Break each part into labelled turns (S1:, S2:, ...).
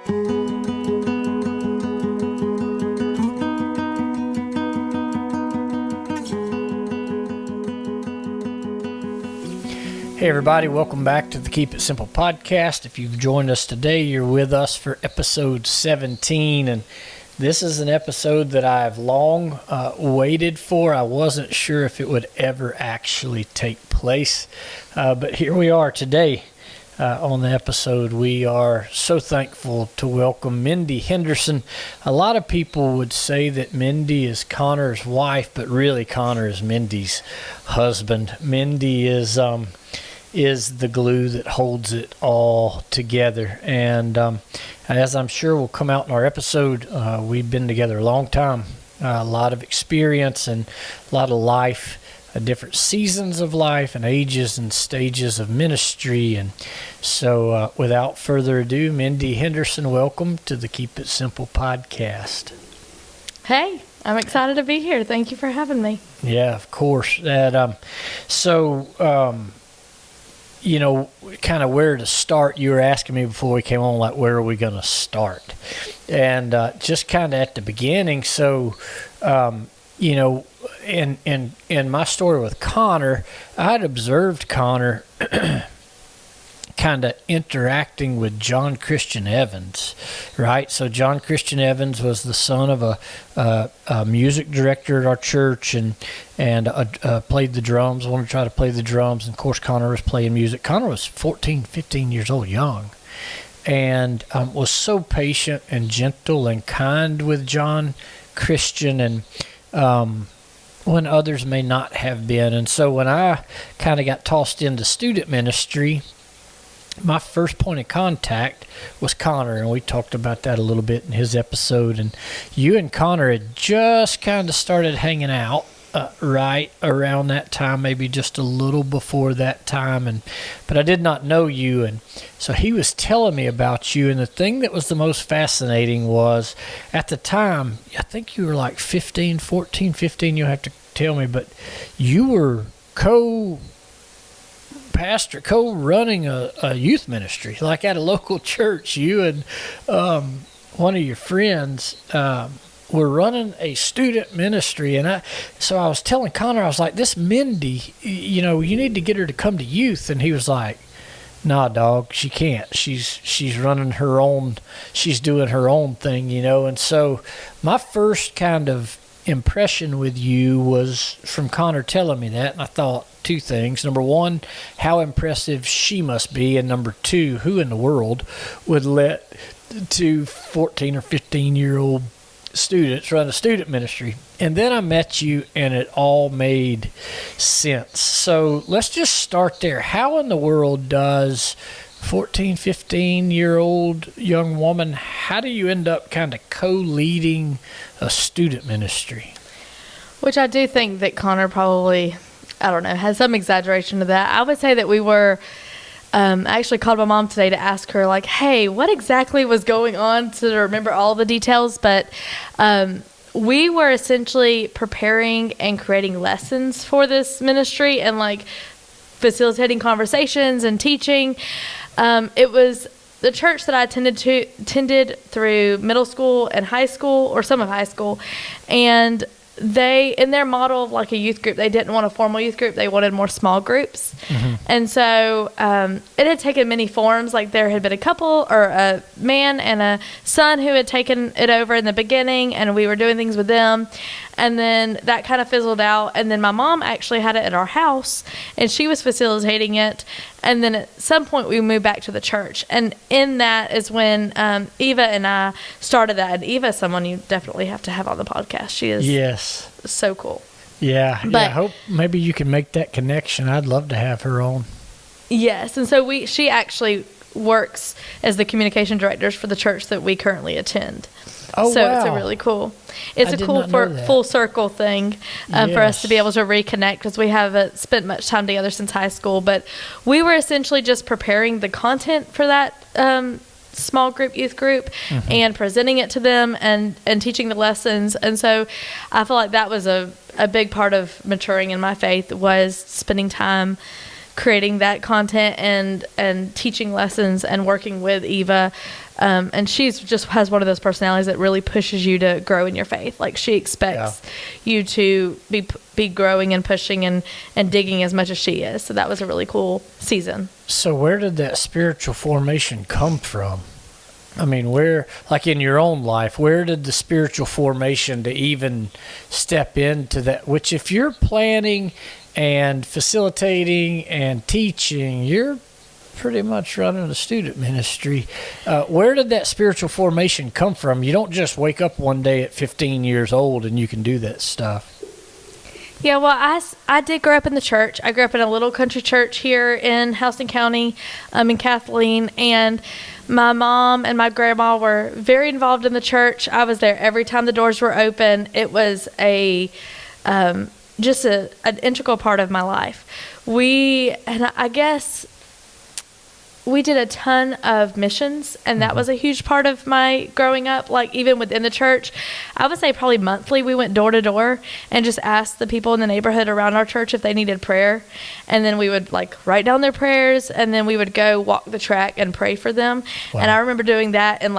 S1: Hey everybody, welcome back to the Keep It Simple podcast. If you've joined us today, you're with us for episode 17, and this is an episode that I've long waited for. I wasn't sure if it would ever actually take place, but here we are today on the episode. We are so thankful to welcome Mindy Henderson. A lot of people would say that Mindy is Connor's wife, but really Connor is Mindy's husband. Mindy is the glue that holds it all together. And as I'm sure will come out in our episode, we've been together a long time, a lot of experience and a lot of life, different seasons of life and ages and stages of ministry. And so without further ado, Mindy Henderson, welcome to the Keep It Simple podcast.
S2: Hey, I'm excited to be here. Thank you for having me.
S1: Yeah, of course. You know, kind of where to start. You were asking me before we came on, like, where are we going to start? And just kind of at the beginning. So, you know, in my story with Connor, I had observed Connor kind of interacting with John Christian Evans, right? So John Christian Evans was the son of a music director at our church and played the drums, wanted to try to play the drums. And of course, Connor was playing music. Connor was 14, 15 years old, young, and was so patient and gentle and kind with John Christian, and when others may not have been. And so when I kind of got tossed into student ministry, my first point of contact was Connor, and we talked about that a little bit in his episode. And you and Connor had just kind of started hanging out right around that time, maybe just a little before that time. But I did not know you, and so he was telling me about you. And the thing that was the most fascinating was, at the time, I think you were like 14, 15, you'll have to tell me, but you were co-running a youth ministry, like at a local church. You and one of your friends were running a student ministry. And so I was telling Connor, I was like, this Mindy, you know, you need to get her to come to youth. And he was like, nah, dog, she can't. She's running her own, she's doing her own thing, you know. And so my first kind of impression with you was from Connor telling me that, and I thought two things. Number one, how impressive she must be, and number two, who in the world would let two 14 or 15-year-old students run a student ministry? And then I met you, and it all made sense. So let's just start there. How in the world does 14, 15-year-old young woman, how do you end up kind of co-leading a student ministry?
S2: Which I do think that Connor probably, I don't know, has some exaggeration to that. I would say that we were, I actually called my mom today to ask her, like, hey, what exactly was going on, to remember all the details. But we were essentially preparing and creating lessons for this ministry and, like, facilitating conversations and teaching. It was the church that I attended through middle school and high school, or some of high school, and they, in their model of like a youth group, they didn't want a formal youth group. They wanted more small groups. Mm-hmm. And so it had taken many forms. Like, there had been a couple, or a man and a son, who had taken it over in the beginning, and we were doing things with them. And then that kind of fizzled out. And then my mom actually had it at our house, and she was facilitating it. And then at some point we moved back to the church. And in that is when Eva and I started that. And Eva is someone you definitely have to have on the podcast. She is so cool.
S1: Yeah. But I hope maybe you can make that connection. I'd love to have her on.
S2: Yes. And so she actually works as the communication directors for the church that we currently attend.
S1: Oh,
S2: so
S1: wow.
S2: It's a really cool. It's a cool full circle thing for us to be able to reconnect, because we haven't spent much time together since high school. But we were essentially just preparing the content for that small group, youth group, mm-hmm. and presenting it to them and teaching the lessons. And so I feel like that was a big part of maturing in my faith, was spending time creating that content and teaching lessons and working with Eva And she's just has one of those personalities that really pushes you to grow in your faith. Like, she expects you to be growing and pushing and digging as much as she is. So that was a really cool season.
S1: So where did that spiritual formation come from? I mean, where, like in your own life, where did the spiritual formation to even step into that? Which, if you're planning and facilitating and teaching, you're pretty much running a student ministry. Where did that spiritual formation come from? You don't just wake up one day at 15 years old and you can do that stuff.
S2: Yeah, well, I did grow up in the church. I grew up in a little country church here in Houston County, in Kathleen, and my mom and my grandma were very involved in the church. I was there every time the doors were open. It was just an integral part of my life. I guess we did a ton of missions, and that was a huge part of my growing up. Like, even within the church, I would say probably monthly we went door to door and just asked the people in the neighborhood around our church if they needed prayer. And then we would write down their prayers, and then we would go walk the track and pray for them. Wow. And I remember doing that in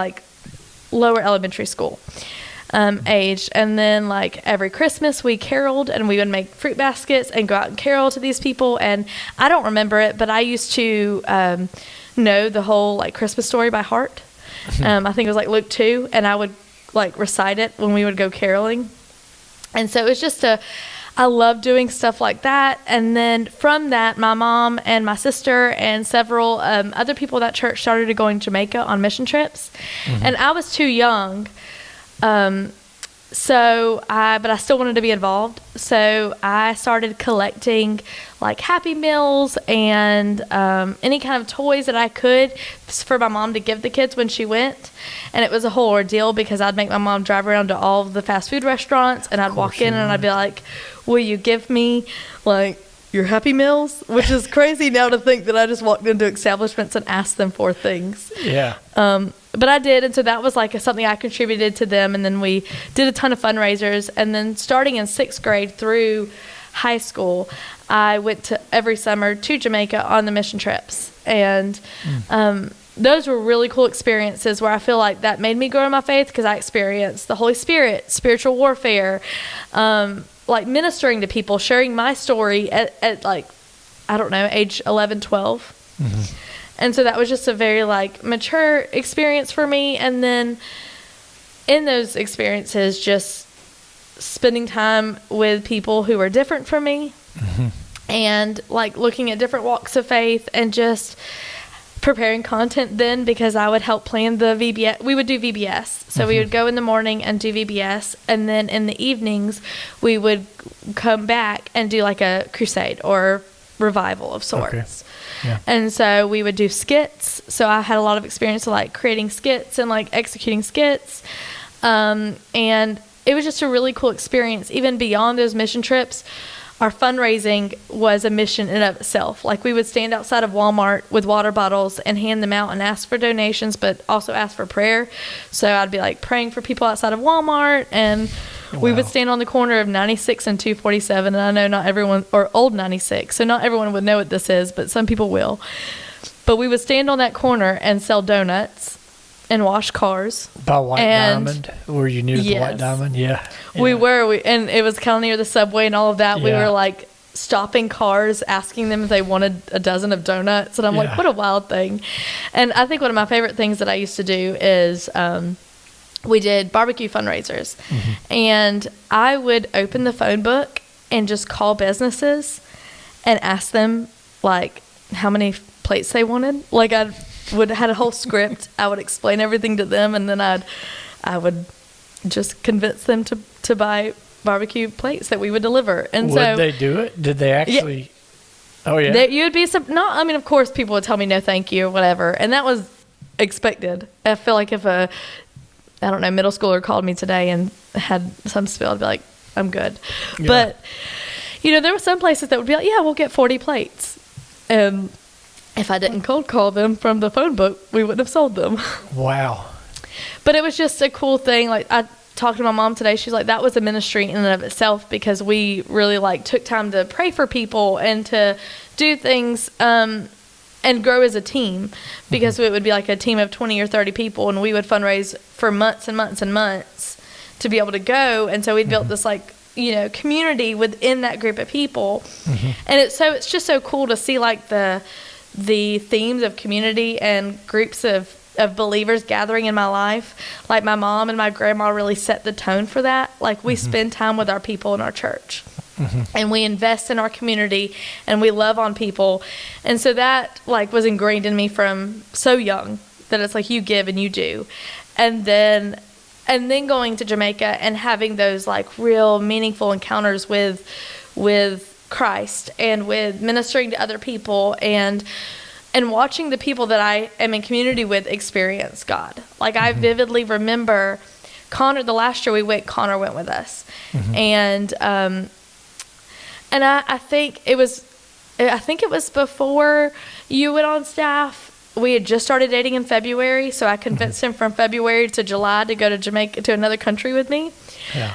S2: lower elementary school age. And then every Christmas we caroled, and we would make fruit baskets and go out and carol to these people. And I don't remember it, but I used to know the whole Christmas story by heart. I think it was Luke 2, and I would recite it when we would go caroling. And so it was just I love doing stuff like that. And then from that, my mom and my sister and several other people at that church started going to Jamaica on mission trips. And I was too young. But I still wanted to be involved. So I started collecting Happy Meals and any kind of toys that I could for my mom to give the kids when she went. And it was a whole ordeal because I'd make my mom drive around to all of the fast food restaurants, and I'd walk in and I'd be like, will you give me your Happy Meals? Which is crazy now to think that I just walked into establishments and asked them for things.
S1: Yeah.
S2: But I did, and so that was something I contributed to them, and then we did a ton of fundraisers. And then starting in 6th grade through high school, I went every summer to Jamaica on the mission trips. And those were really cool experiences where I feel like that made me grow in my faith, because I experienced the Holy Spirit, spiritual warfare, ministering to people, sharing my story at age 11, 12. And so that was just a very mature experience for me. And then in those experiences, just spending time with people who are different from me, and looking at different walks of faith, and just preparing content then, because I would help plan the VBS. We would do VBS. So we would go in the morning and do VBS, and then in the evenings we would come back and do a crusade or revival of sorts. Okay. Yeah. And so we would do skits. So I had a lot of experience with creating skits and executing skits. And it was just a really cool experience. Even beyond those mission trips, our fundraising was a mission in and of itself. We would stand outside of Walmart with water bottles and hand them out and ask for donations, but also ask for prayer. So I'd be praying for people outside of Walmart, and we would stand on the corner of 96 and 247. And I know not everyone, or Old 96, so not everyone would know what this is, but some people will. But we would stand on that corner and sell donuts and wash cars.
S1: By White Diamond? Were you near the White Diamond? Yeah.
S2: We were. And it was kind of near the subway and all of that. Yeah. We were stopping cars, asking them if they wanted a dozen of donuts. And I'm what a wild thing. And I think one of my favorite things that I used to do is we did barbecue fundraisers. And I would open the phone book and just call businesses and ask them how many plates they wanted. I had a whole script. I would explain everything to them, and then I would just convince them to buy barbecue plates that we would deliver. And
S1: would they do it? Did they actually? Yeah. Oh yeah. You'd be
S2: of course people would tell me no, thank you, or whatever, and that was expected. I feel like if a middle schooler called me today and had some spill, I'd be like, I'm good. Yeah. But there were some places that would be like, yeah, we'll get 40 plates, and if I didn't cold call them from the phone book, we wouldn't have sold them.
S1: Wow.
S2: But it was just a cool thing. I talked to my mom today. She's like, that was a ministry in and of itself, because we really took time to pray for people and to do things. And and grow as a team, because it would be like a team of 20 or 30 people, and we would fundraise for months and months and months to be able to go. And so we built this like, community within that group of people. And it's just so cool to see like the themes of community and groups of believers gathering in my life. Like my mom and my grandma really set the tone for that. Like we spend time with our people in our church. And we invest in our community, and we love on people. And so that like was ingrained in me from so young, that it's like you give and you do. And then going to Jamaica and having those like real meaningful encounters with Christ, and with ministering to other people, and watching the people that I am in community with experience God. Like I vividly remember Connor, the last year we went, Connor went with us. And I think it was before you went on staff. We had just started dating in February, so I convinced him from February to July to go to Jamaica, to another country with me. Yeah.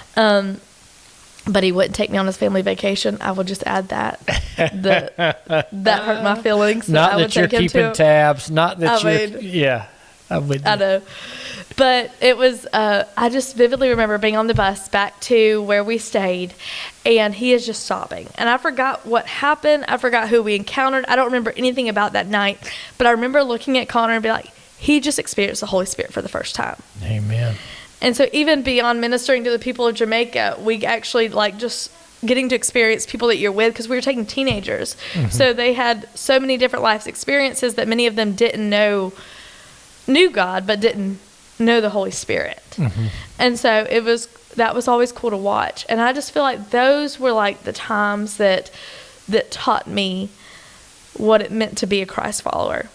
S2: But he wouldn't take me on his family vacation. I will just add that. That hurt my feelings.
S1: Not that you're keeping tabs. Not that you're... Yeah.
S2: I know. But it was, I just vividly remember being on the bus back to where we stayed, and he is just sobbing. And I forgot what happened. I forgot who we encountered. I don't remember anything about that night. But I remember looking at Connor and be like, he just experienced the Holy Spirit for the first time.
S1: Amen.
S2: And so even beyond ministering to the people of Jamaica, we actually like just getting to experience people that you're with, because we were taking teenagers. So they had so many different life experiences that many of them knew God, but didn't know the Holy Spirit. And so that was always cool to watch. And I just feel like those were like the times that taught me what it meant to be a Christ follower.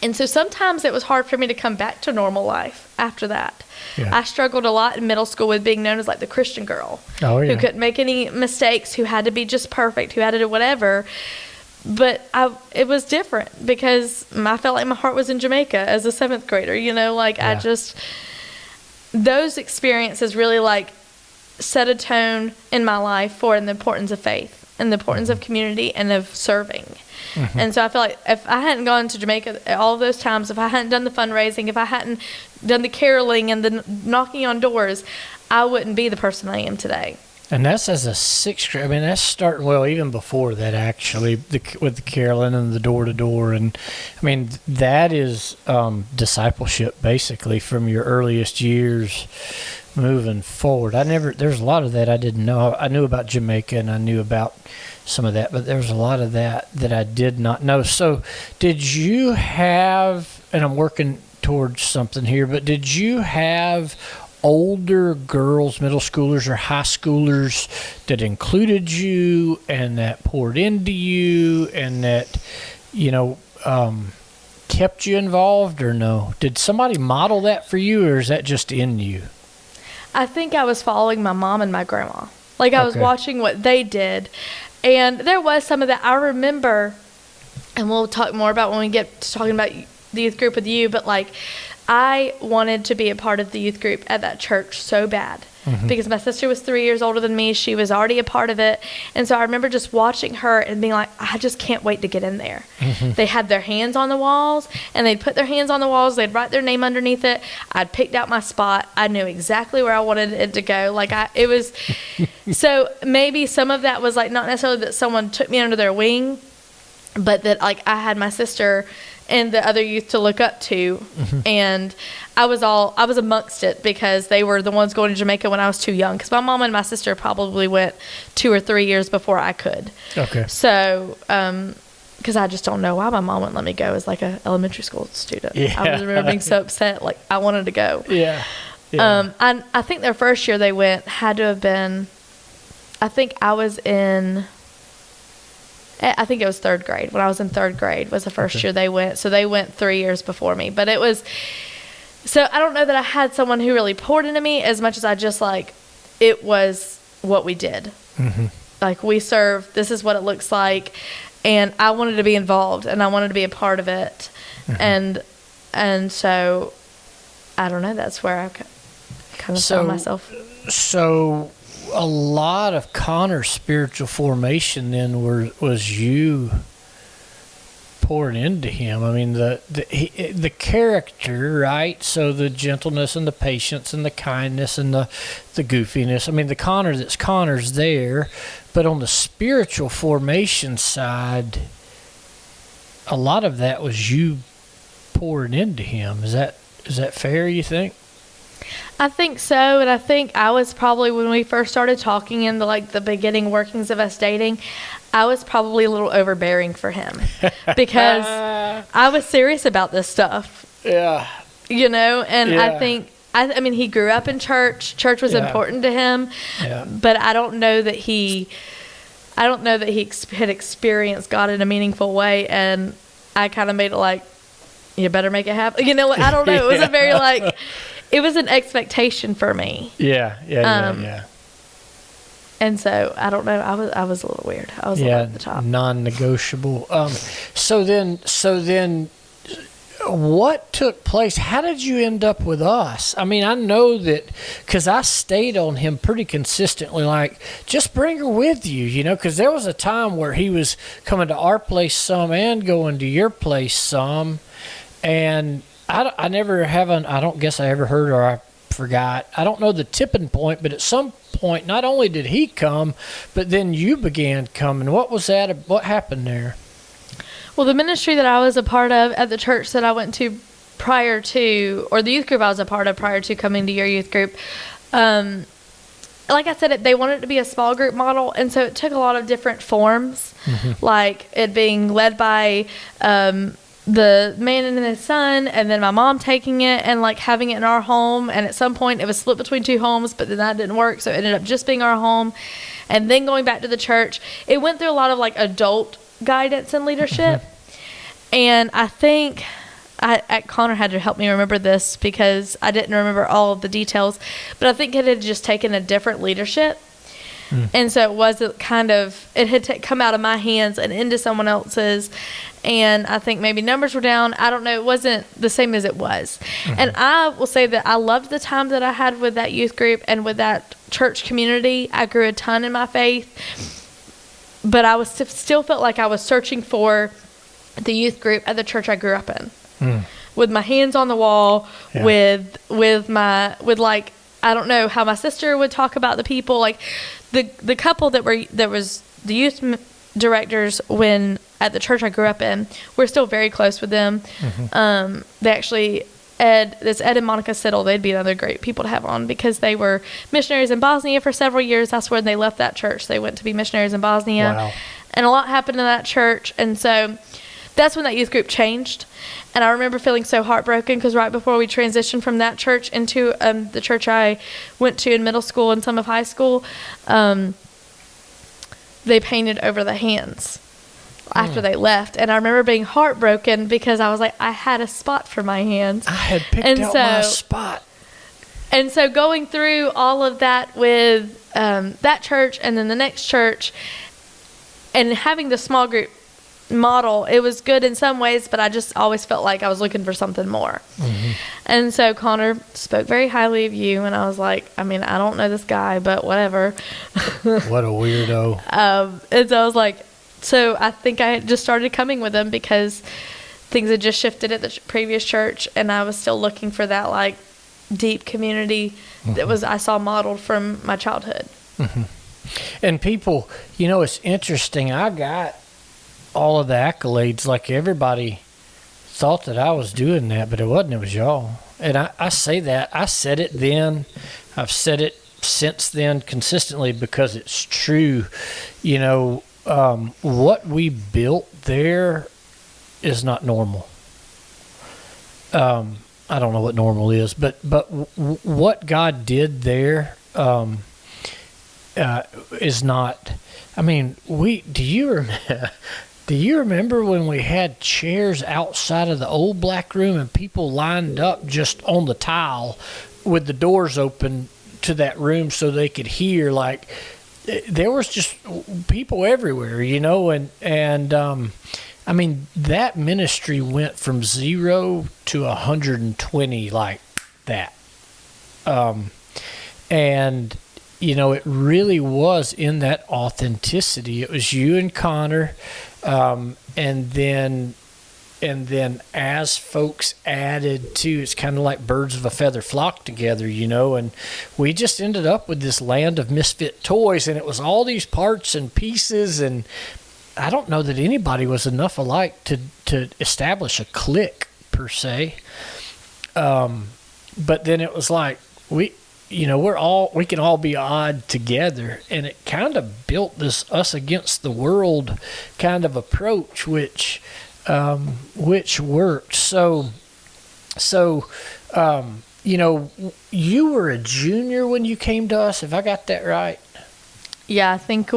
S2: And so sometimes it was hard for me to come back to normal life after that. Yeah. I struggled a lot in middle school with being known as like the Christian girl, who couldn't make any mistakes, who had to be just perfect, who had to do whatever. But it was different, because I felt like my heart was in Jamaica as a 7th grader, those experiences really like set a tone in my life for the importance of faith and the importance of community and of serving. And so I feel like if I hadn't gone to Jamaica all of those times, if I hadn't done the fundraising, if I hadn't done the caroling and the knocking on doors, I wouldn't be the person I am today.
S1: And that's as a 6th grade. I mean, that's starting, well, even before that, actually, with the caroling and the door-to-door. And, I mean, that is discipleship, basically, from your earliest years moving forward. There's a lot of that I didn't know. I knew about Jamaica, and I knew about some of that, but there's a lot of that I did not know. So did you have, and I'm working towards something here, but did you have older girls, middle schoolers or high schoolers that included you and that poured into you and that, kept you involved, or no? Did somebody model that for you, or is that just in you?
S2: I think I was following my mom and my grandma. Like I was watching what they did. And there was some of that. I remember, and we'll talk more about when we get to talking about the youth group with you, but like I wanted to be a part of the youth group at that church so bad. Because my sister was 3 years older than me. She was already a part of it. And so I remember just watching her and being like, I just can't wait to get in there. They had their hands on the walls, and they'd put their hands on the walls. They'd write their name underneath it. I'd picked out my spot. I knew exactly where I wanted it to go. It was, so maybe some of that was like not necessarily that someone took me under their wing, but that like I had my sister and the other youth to look up to. And I was amongst it, because they were the ones going to Jamaica when I was too young, because my mom and my sister probably went 2 or 3 years before I could. So because I just don't know why my mom wouldn't let me go as like a elementary school student. I remember being so upset, like I wanted to go. I think their first year they went had to have been, I think it was 3rd grade. When I was in 3rd grade was the first year they went. So they went 3 years before me. But it was, so I don't know that I had someone who really poured into me as much as I just like, it was what we did. Like we serve, this is what it looks like. And I wanted to be involved, and I wanted to be a part of it. And so, I don't know, that's where I kind of saw myself.
S1: So a lot of Connor's spiritual formation then was you pouring into him. I mean, the character, right? So the gentleness and the patience and the kindness and the goofiness. I mean, the Connor's there, but on the spiritual formation side, a lot of that was you pouring into him. Is that fair, you think?
S2: I think so, and I think I was probably, when we first started talking in the beginning workings of us dating, I was probably a little overbearing for him because I was serious about this stuff.
S1: Yeah.
S2: And
S1: Yeah.
S2: I think, I mean, he grew up in church. Church was important to him, but I don't know that he had experienced God in a meaningful way, and I kind of made it like, you better make it happen. I don't know. It was a very it was an expectation for me.
S1: Yeah.
S2: And so I don't know. I was a little weird. I was a little at the top.
S1: Non-negotiable. So then, what took place? How did you end up with us? I mean, I know that because I stayed on him pretty consistently. Like, just bring her with you, because there was a time where he was coming to our place some and going to your place some, and I don't guess I ever heard, or I forgot. I don't know the tipping point, but at some point, not only did he come, but then you began coming. What was that? What happened there?
S2: Well, the ministry that I was a part of at the church that I went to prior to, or the youth group I was a part of prior to coming to your youth group, like I said, they wanted it to be a small group model, and so it took a lot of different forms, like it being led by the man and his son, and then my mom taking it and having it in our home. And at some point it was split between two homes, but then that didn't work, so it ended up just being our home, and then going back to the church. It went through a lot of adult guidance and leadership. And I think Connor had to help me remember this because I didn't remember all of the details, but I think it had just taken a different leadership. And so it wasn't it had come out of my hands and into someone else's. And I think maybe numbers were down. I don't know. It wasn't the same as it was. And I will say that I loved the time that I had with that youth group and with that church community. I grew a ton in my faith. But I was still felt like I was searching for the youth group at the church I grew up in. With my hands on the wall, with I don't know how my sister would talk about the people, the couple that was the youth directors when at the church I grew up in. We're still very close with them. They actually Ed and Monica Siddle, they'd be another great people to have on because they were missionaries in Bosnia for several years. That's when they left that church. They went to be missionaries in Bosnia. Wow. And a lot happened in that church. And so that's when that youth group changed. And I remember feeling so heartbroken because right before we transitioned from that church into the church I went to in middle school and some of high school, they painted over the hands after they left. And I remember being heartbroken because I was like, I had a spot for my hands.
S1: I had picked out my spot.
S2: And so going through all of that with that church and then the next church and having the small group model, it was good in some ways, but I just always felt like I was looking for something more. And so Connor spoke very highly of you, and I was like, I mean, I don't know this guy, but whatever.
S1: What a weirdo.
S2: And so I was like, so I think I just started coming with him because things had just shifted at the previous church, and I was still looking for that deep community that I saw modeled from my childhood.
S1: And people, it's interesting. I got all of the accolades, everybody thought that I was doing that, but it wasn't. It was y'all. And I say that. I said it then. I've said it since then consistently because it's true. What we built there is not normal. I don't know what normal is, but what God did there is not. I mean, do you remember when we had chairs outside of the old black room and people lined up just on the tile with the doors open to that room so they could hear? There was just people everywhere, and I mean, that ministry went from 0 to 120 like that. And it really was in that authenticity. It was you and Connor, and then and then as folks added to, it's kind of like birds of a feather flock together, and we just ended up with this land of misfit toys, and it was all these parts and pieces, and I don't know that anybody was enough alike to establish a clique per se. But then it was like we can all be odd together, and it kind of built this us against the world kind of approach, which worked. So you were a junior when you came to us. Have I got that right?
S2: Yeah, I think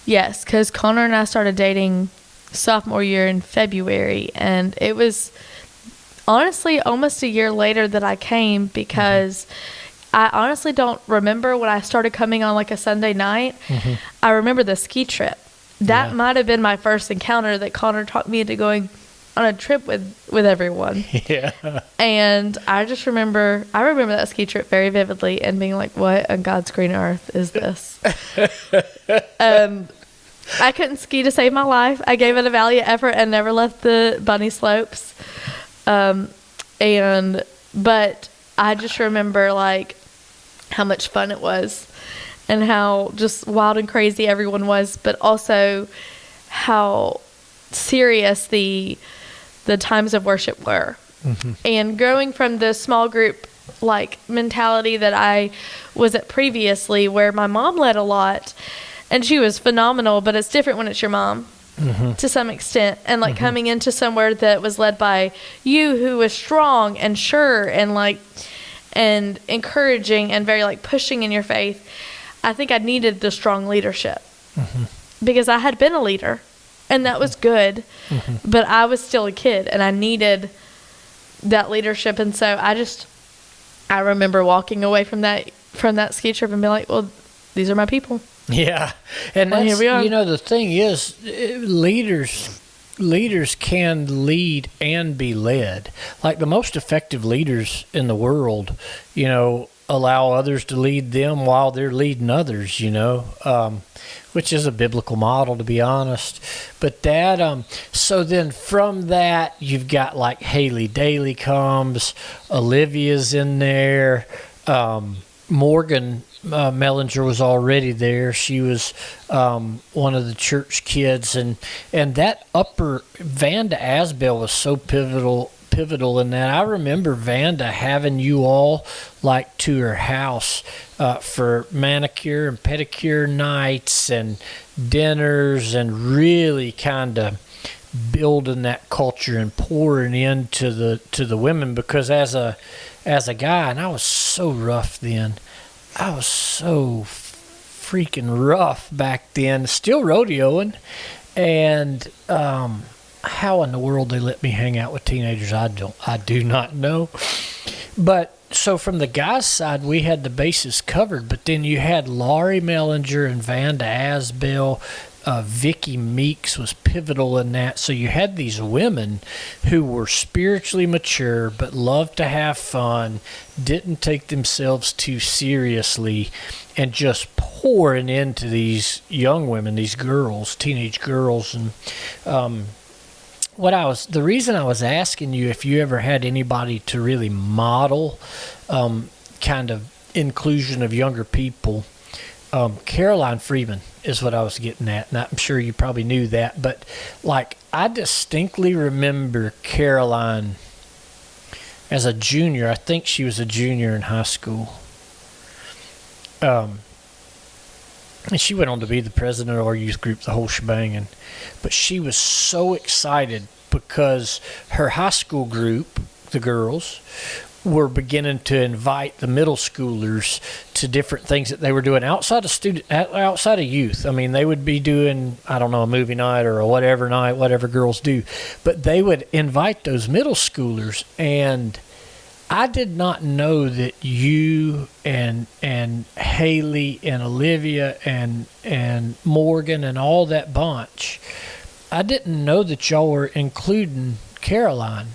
S2: yes, because Connor and I started dating sophomore year in February, and it was honestly almost a year later that I came, because I honestly don't remember when I started coming on like a Sunday night. I remember the ski trip. That might have been my first encounter that Connor talked me into going on a trip with everyone. Yeah. And I remember that ski trip very vividly and being like, what on God's green earth is this? I couldn't ski to save my life. I gave it a valiant effort and never left the bunny slopes. But I just remember like how much fun it was and how just wild and crazy everyone was, but also how serious the times of worship were. And growing from the small group like mentality that I was at previously, where my mom led a lot and she was phenomenal, but it's different when it's your mom. To some extent, and like coming into somewhere that was led by you, who was strong and sure and encouraging and very like pushing in your faith, I think I needed the strong leadership because I had been a leader and that was good, but I was still a kid and I needed that leadership. And so I remember walking away from that ski trip and being like, well, these are my people.
S1: Yeah, and that's, the thing is, leaders can lead and be led. Like the most effective leaders in the world, allow others to lead them while they're leading others, which is a biblical model, to be honest. But that, so then from that, you've got like Haley Daly comes, Olivia's in there, Morgan Mellinger was already there. She was one of the church kids, and that upper Vanda Asbell was so pivotal in that. I remember Vanda having you all like to her house for manicure and pedicure nights and dinners, and really kind of building that culture and pouring into the women, because as a guy, and I was so rough then. I was so freaking rough back then, still rodeoing, and how in the world they let me hang out with teenagers, I do not know. But so from the guys' side, we had the bases covered, but then you had Laurie Mellinger and Vanda Asbell. Vicky Meeks was pivotal in that. So you had these women who were spiritually mature but loved to have fun, didn't take themselves too seriously, and just pouring into these young women, these girls, teenage girls. And the reason I was asking you if you ever had anybody to really model kind of inclusion of younger people, Caroline Freeman is what I was getting at, and I'm sure you probably knew that, but like I distinctly remember Caroline as a junior. I think she was a junior in high school, and she went on to be the president of our youth group, the whole shebang. But she was so excited because her high school group, the girls, were beginning to invite the middle schoolers to different things that they were doing outside of youth. I mean, they would be doing, I don't know, a movie night or a whatever night, whatever girls do, but they would invite those middle schoolers. And I did not know that you and Haley and Olivia and Morgan and all that bunch, I didn't know that y'all were including Caroline.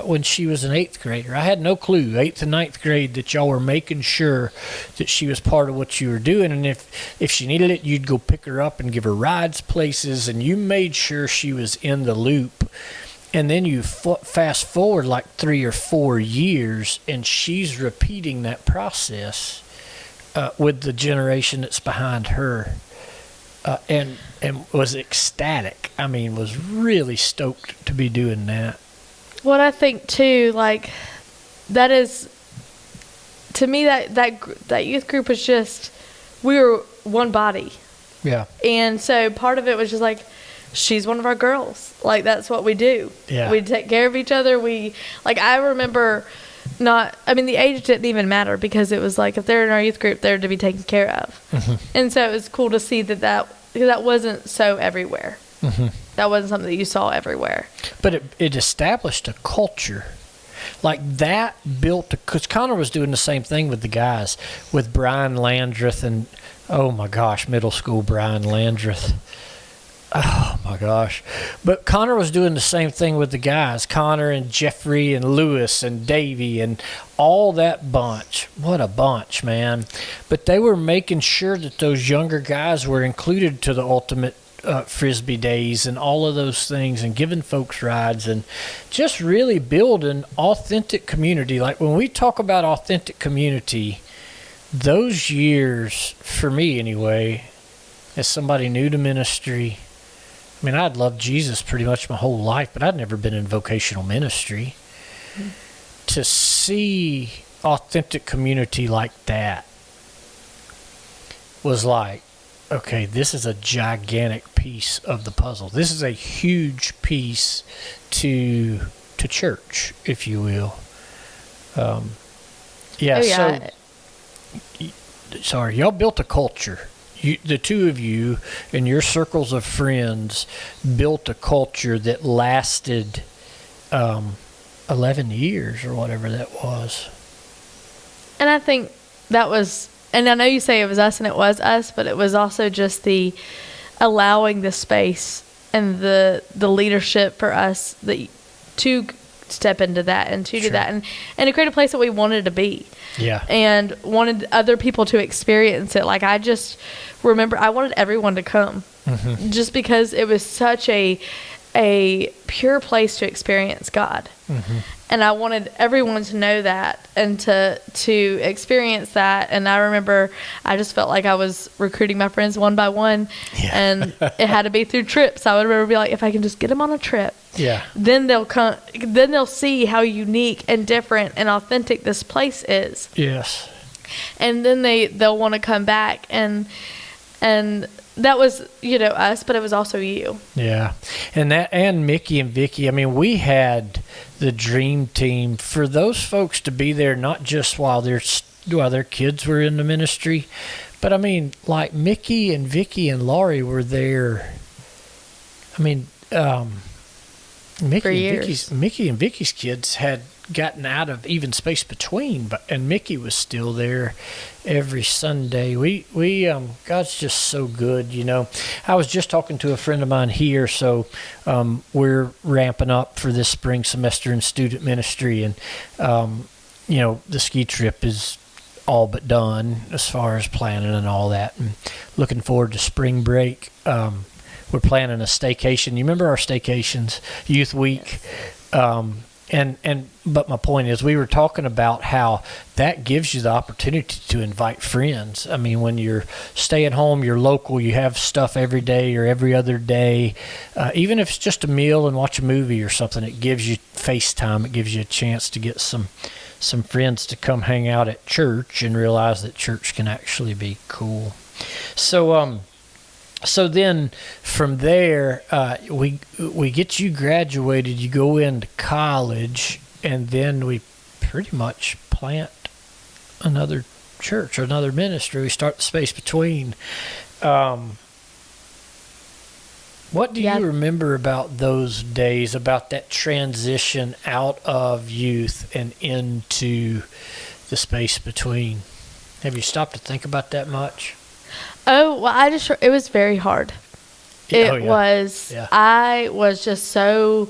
S1: when she was an 8th grader. I had no clue, 8th and 9th grade, that y'all were making sure that she was part of what you were doing. And if she needed it, you'd go pick her up and give her rides places, and you made sure she was in the loop. And then you fast forward like 3 or 4 years, and she's repeating that process with the generation that's behind her. And was ecstatic. I mean, was really stoked to be doing that.
S2: What I think too, like, that is, to me, that youth group was just, we were one body.
S1: Yeah.
S2: And so part of it was just like, she's one of our girls. Like, that's what we do.
S1: Yeah.
S2: We take care of each other. I remember the age didn't even matter, because it was like, if they're in our youth group, they're to be taken care of.
S1: Mm-hmm.
S2: And so it was cool to see that wasn't so everywhere.
S1: Mm-hmm.
S2: That wasn't something that you saw everywhere.
S1: But it established a culture. Like, that built, because Connor was doing the same thing with the guys, with Brian Landreth and, oh my gosh, middle school Brian Landreth. Oh my gosh. But Connor was doing the same thing with the guys, Connor and Jeffrey and Lewis and Davey and all that bunch. What a bunch, man. But they were making sure that those younger guys were included to the ultimate Frisbee days and all of those things, and giving folks rides, and just really building authentic community. Like, when we talk about authentic community, those years, for me anyway, as somebody new to ministry, I mean, I'd loved Jesus pretty much my whole life, but I'd never been in vocational ministry. Mm-hmm. To see authentic community like that was like, okay, this is a gigantic piece of the puzzle. This is a huge piece to church, if you will. Sorry, y'all built a culture. The two of you and your circles of friends built a culture that lasted 11 years or whatever that was.
S2: And I think that was, and I know you say it was us, and it was us, but it was also just the allowing the space and the leadership for us to step into that and to do that and to create a place that we wanted to be.
S1: Yeah.
S2: And wanted other people to experience it. Like, I just remember I wanted everyone to come. Mm-hmm. Just because it was such a pure place to experience God. Mm-hmm. And I wanted everyone to know that and to experience that. And I remember I just felt like I was recruiting my friends one by one. Yeah. And it had to be through trips. I would remember be like, if I can just get them on a trip, then they'll come. Then they'll see how unique and different and authentic this place is.
S1: Yes.
S2: And then they'll want to come back, and that was, us, but it was also you. Yeah.
S1: And Mickey and Vicky, I mean, we had the dream team for those folks to be there, not just while their kids were in the ministry, but I mean, like, Mickey and Vicky and Laurie were there. I mean, Mickey and Vicky's kids had gotten out of even space between, and Mickey was still there every Sunday. We God's just so good, I was just talking to a friend of mine here, so we're ramping up for this spring semester in student ministry, and the ski trip is all but done as far as planning and all that, and looking forward to spring break. We're planning a staycation. You remember our staycations, Youth Week? But my point is, we were talking about how that gives you the opportunity to invite friends. I mean, when you're staying home, you're local, you have stuff every day or every other day. Even if it's just a meal and watch a movie or something, it gives you FaceTime. It gives you a chance to get some friends to come hang out at church and realize that church can actually be cool. So then from there, we get you graduated, you go into college, and then we pretty much plant another church or another ministry. We start the space between. What do you remember about those days, about that transition out of youth and into the space between? Have you stopped to think about that much?
S2: Oh, well, it was very hard. I was just so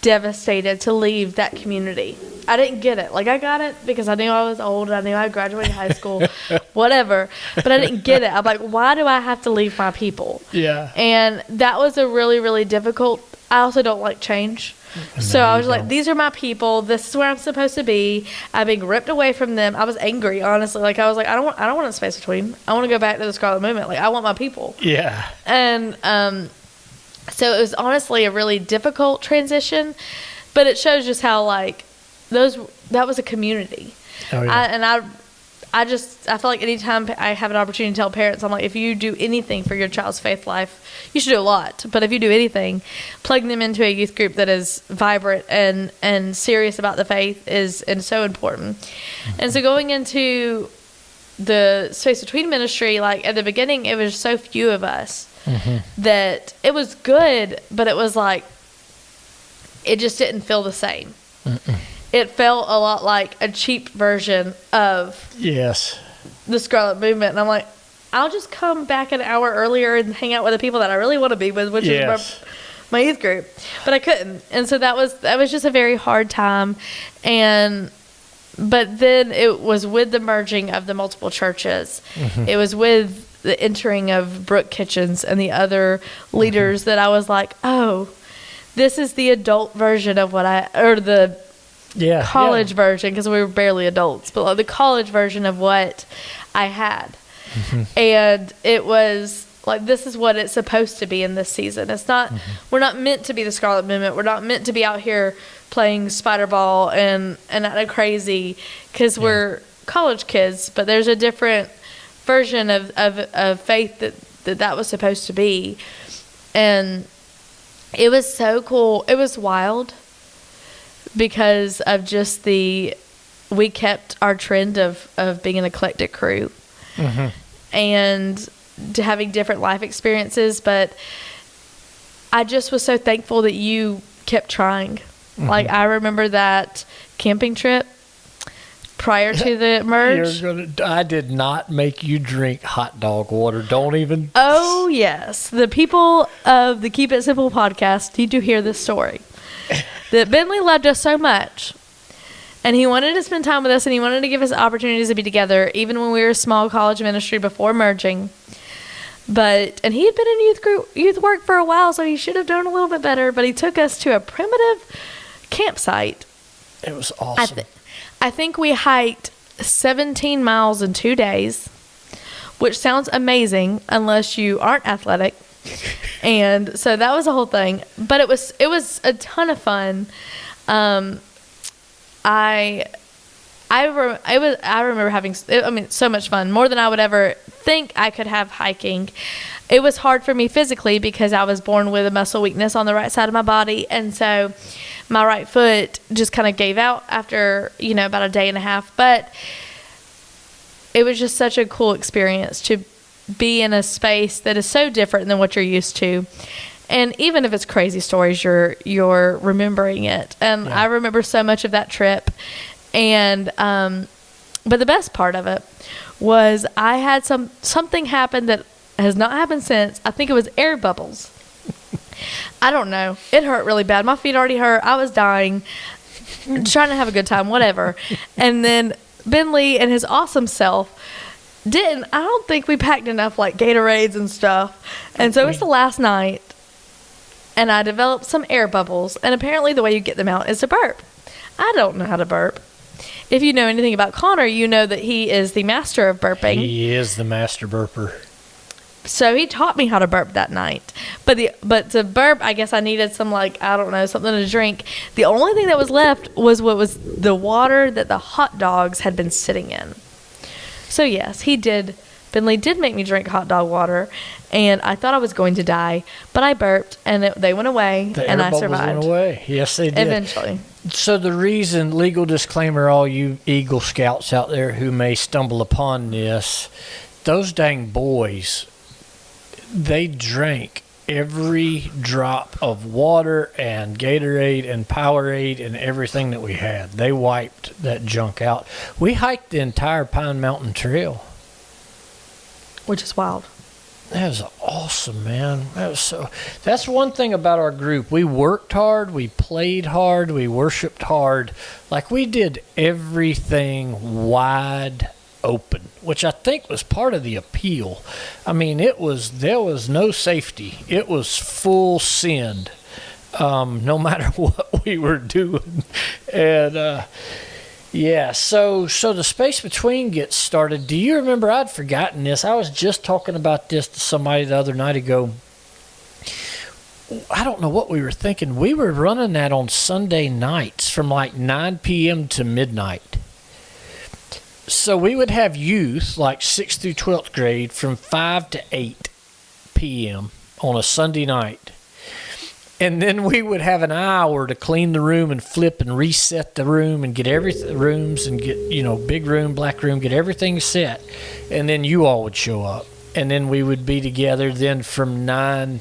S2: devastated to leave that community. I didn't get it. Like, I got it because I knew I was old. I knew I graduated high school, whatever. But I didn't get it. I'm like, why do I have to leave my people?
S1: Yeah.
S2: And that was a really, really difficult. I also don't like change. So I was like, these are my people. This is where I'm supposed to be. I'm being ripped away from them. I was angry, honestly. Like, I was like, I don't want a space between. I want to go back to the Scarlet Movement. Like, I want my people.
S1: Yeah.
S2: And so it was honestly a really difficult transition, but it shows just how, like, that was a community.
S1: Oh, yeah.
S2: I feel like anytime I have an opportunity to tell parents, I'm like, if you do anything for your child's faith life, you should do a lot. But if you do anything, plugging them into a youth group that is vibrant and serious about the faith is so important. Mm-hmm. And so going into the Space Between ministry, like, at the beginning, it was so few of us that it was good, but it was like, it just didn't feel the same. It felt a lot like a cheap version of the Scarlet Movement. And I'm like, I'll just come back an hour earlier and hang out with the people that I really want to be with, which is my youth group. But I couldn't. And so that was just a very hard time. But then it was with the merging of the multiple churches. It was with the entering of Brooke Kitchens and the other leaders that I was like, oh, this is the adult version of the college version, because we were barely adults, but the college version of what I had. And it was like, this is what it's supposed to be in this season. It's not, we're not meant to be the Scarlet Movement. We're not meant to be out here playing spider ball and acting crazy because we're college kids, but there's a different version of faith that was supposed to be. And it was so cool. It was wild because of just we kept our trend of being an eclectic crew and to having different life experiences. But I just was so thankful that you kept trying. Like, I remember that camping trip prior to the merge.
S1: I did not make you drink hot dog water. Don't even.
S2: Oh, yes. The people of the Keep It Simple podcast need to hear this story. That Bentley loved us so much, and he wanted to spend time with us, and he wanted to give us opportunities to be together, even when we were a small college ministry before merging. And he had been in youth work for a while, so he should have done a little bit better. But he took us to a primitive campsite.
S1: It was awesome.
S2: I think we hiked 17 miles in 2 days, which sounds amazing unless you aren't athletic. And so that was the whole thing. But it was a ton of fun. I remember having so much fun, more than I would ever think I could have hiking. It was hard for me physically because I was born with a muscle weakness on the right side of my body, and so my right foot just kind of gave out after about a day and a half. But it was just such a cool experience to be in a space that is so different than what you're used to. And even if it's crazy stories, you're remembering it. And I remember so much of that trip. And but the best part of it was I had something happen that has not happened since. I think it was air bubbles. I don't know. It hurt really bad. My feet already hurt. I was dying, trying to have a good time, whatever. And then Bentley and his awesome self I don't think we packed enough like Gatorades and stuff. And so it's the last night, and I developed some air bubbles. And apparently the way you get them out is to burp. I don't know how to burp. If you know anything about Connor, you know that he is the master of burping.
S1: He is the master burper.
S2: So he taught me how to burp that night. But to burp, I guess I needed some, something to drink. The only thing that was left was what was the water that the hot dogs had been sitting in. So yes, Bentley did make me drink hot dog water, and I thought I was going to die, but I burped, and they went away, and I survived.
S1: Went away. Yes, they did.
S2: Eventually.
S1: So the reason, legal disclaimer, all you Eagle Scouts out there who may stumble upon this, those dang boys, they drank every drop of water and Gatorade and Powerade and everything that we had. They wiped that junk out. We hiked the entire Pine Mountain Trail.
S2: Which is wild.
S1: That was awesome, man. That's one thing about our group. We worked hard, we played hard, we worshiped hard. Like, we did everything wide open, which I think was part of the appeal. I mean, there was no safety. It was full send, no matter what we were doing. And yeah, so the space between gets started. Do you remember? I'd forgotten this. I was just talking about this to somebody the other night ago. I don't know what we were thinking. We were running that on Sunday nights from like 9 p.m. to midnight. So we would have youth, like 6th through 12th grade, from 5 to 8 p.m. on a Sunday night. And then we would have an hour to clean the room and flip and reset the room and get rooms and get, big room, black room, get everything set. And then you all would show up. And then we would be together then from 9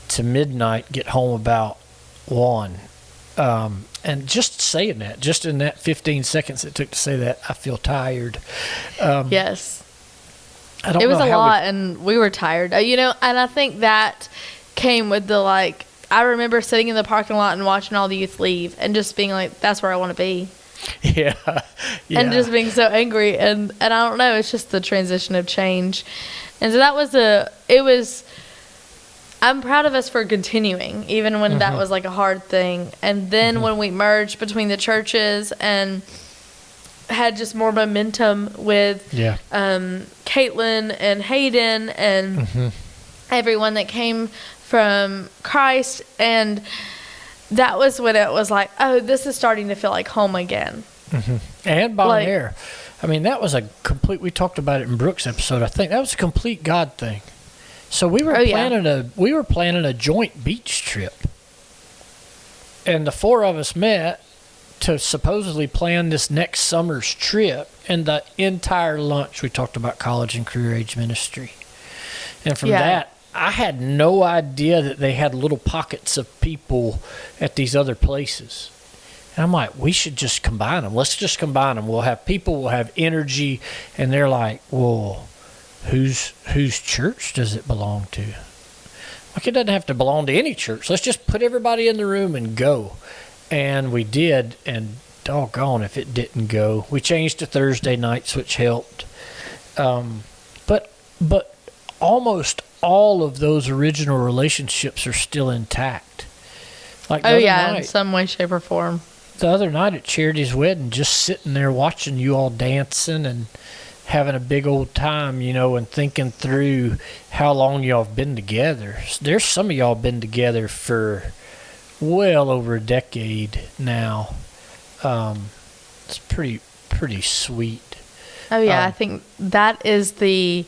S1: to midnight, get home about 1. And just saying that, just in that 15 seconds it took to say that, I feel tired.
S2: Yes.
S1: It
S2: was a lot, and we were tired. And I think that came with the, I remember sitting in the parking lot and watching all the youth leave and just being like, that's where I want to be.
S1: Yeah.
S2: And just being so angry. And I don't know, it's just the transition of change. And so I'm proud of us for continuing, even when that was like a hard thing. And then when we merged between the churches and had just more momentum with Caitlin and Hayden and everyone that came from Christ, and that was when it was like, oh, this is starting to feel like home again. And
S1: Bonaire. I mean, that was we talked about it in Brooks' episode, I think. That was a complete God thing. So we were planning a joint beach trip. And the 4 of us met to supposedly plan this next summer's trip, and the entire lunch we talked about college and career age ministry. And from that, I had no idea that they had little pockets of people at these other places. And I'm like, we should just combine them. Let's just combine them. We'll have people, we'll have energy. And they're like, well, whose church does it belong to? Like, it doesn't have to belong to any church. Let's just put everybody in the room and go. And we did, and doggone if it didn't go. We changed to Thursday nights, which helped. But almost all of those original relationships are still intact. Like
S2: in some way, shape, or form.
S1: The other night at Charity's wedding, just sitting there watching you all dancing and having a big old time, and thinking through how long y'all have been together. There's some of y'all been together for well over a decade now. It's pretty sweet.
S2: Oh yeah, I think that is the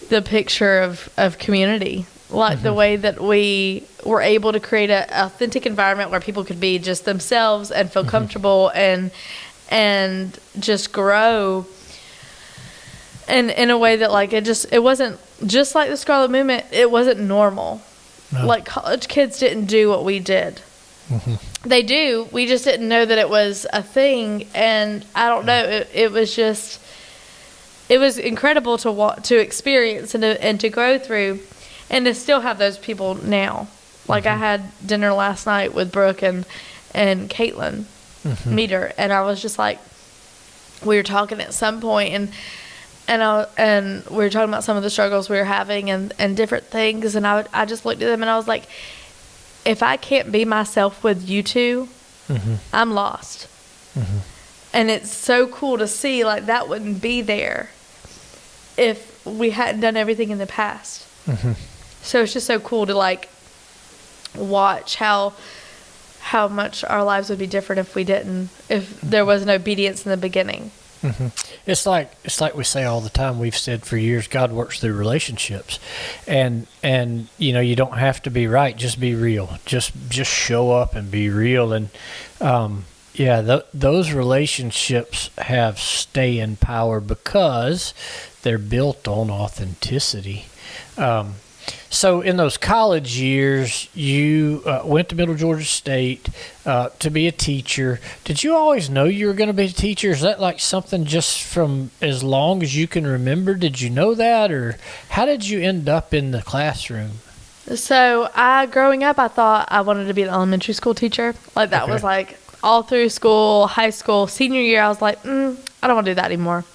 S2: picture of community. Like the way that we were able to create an authentic environment where people could be just themselves and feel comfortable and just grow. And in a way that it wasn't just like the Scarlet Movement. It wasn't normal. No. Like, college kids didn't do what we did. They do. We just didn't know that it was a thing. And I don't know. It was just, it was incredible to experience and to grow through, and to still have those people now. Like, I had dinner last night with Brooke and Caitlin Meter, and I was just like, we were talking at some point, and we were talking about some of the struggles we were having and different things, and I just looked at them and I was like, if I can't be myself with you two, I'm lost. And it's so cool to see, like, that wouldn't be there if we hadn't done everything in the past. So it's just so cool to, like, watch how much our lives would be different if there wasn't obedience in the beginning. It's
S1: like we say all the time. We've said for years, God works through relationships, and you don't have to be right. Just be real. Just show up and be real. And those relationships have staying power because they're built on authenticity. So in those college years, you went to Middle Georgia State to be a teacher. Did you always know you were going to be a teacher? Is that like something just from as long as you can remember? Did you know that, or how did you end up in the classroom?
S2: So growing up, I thought I wanted to be an elementary school teacher. Like that was like all through school, high school, senior year. I was like, I don't want to do that anymore.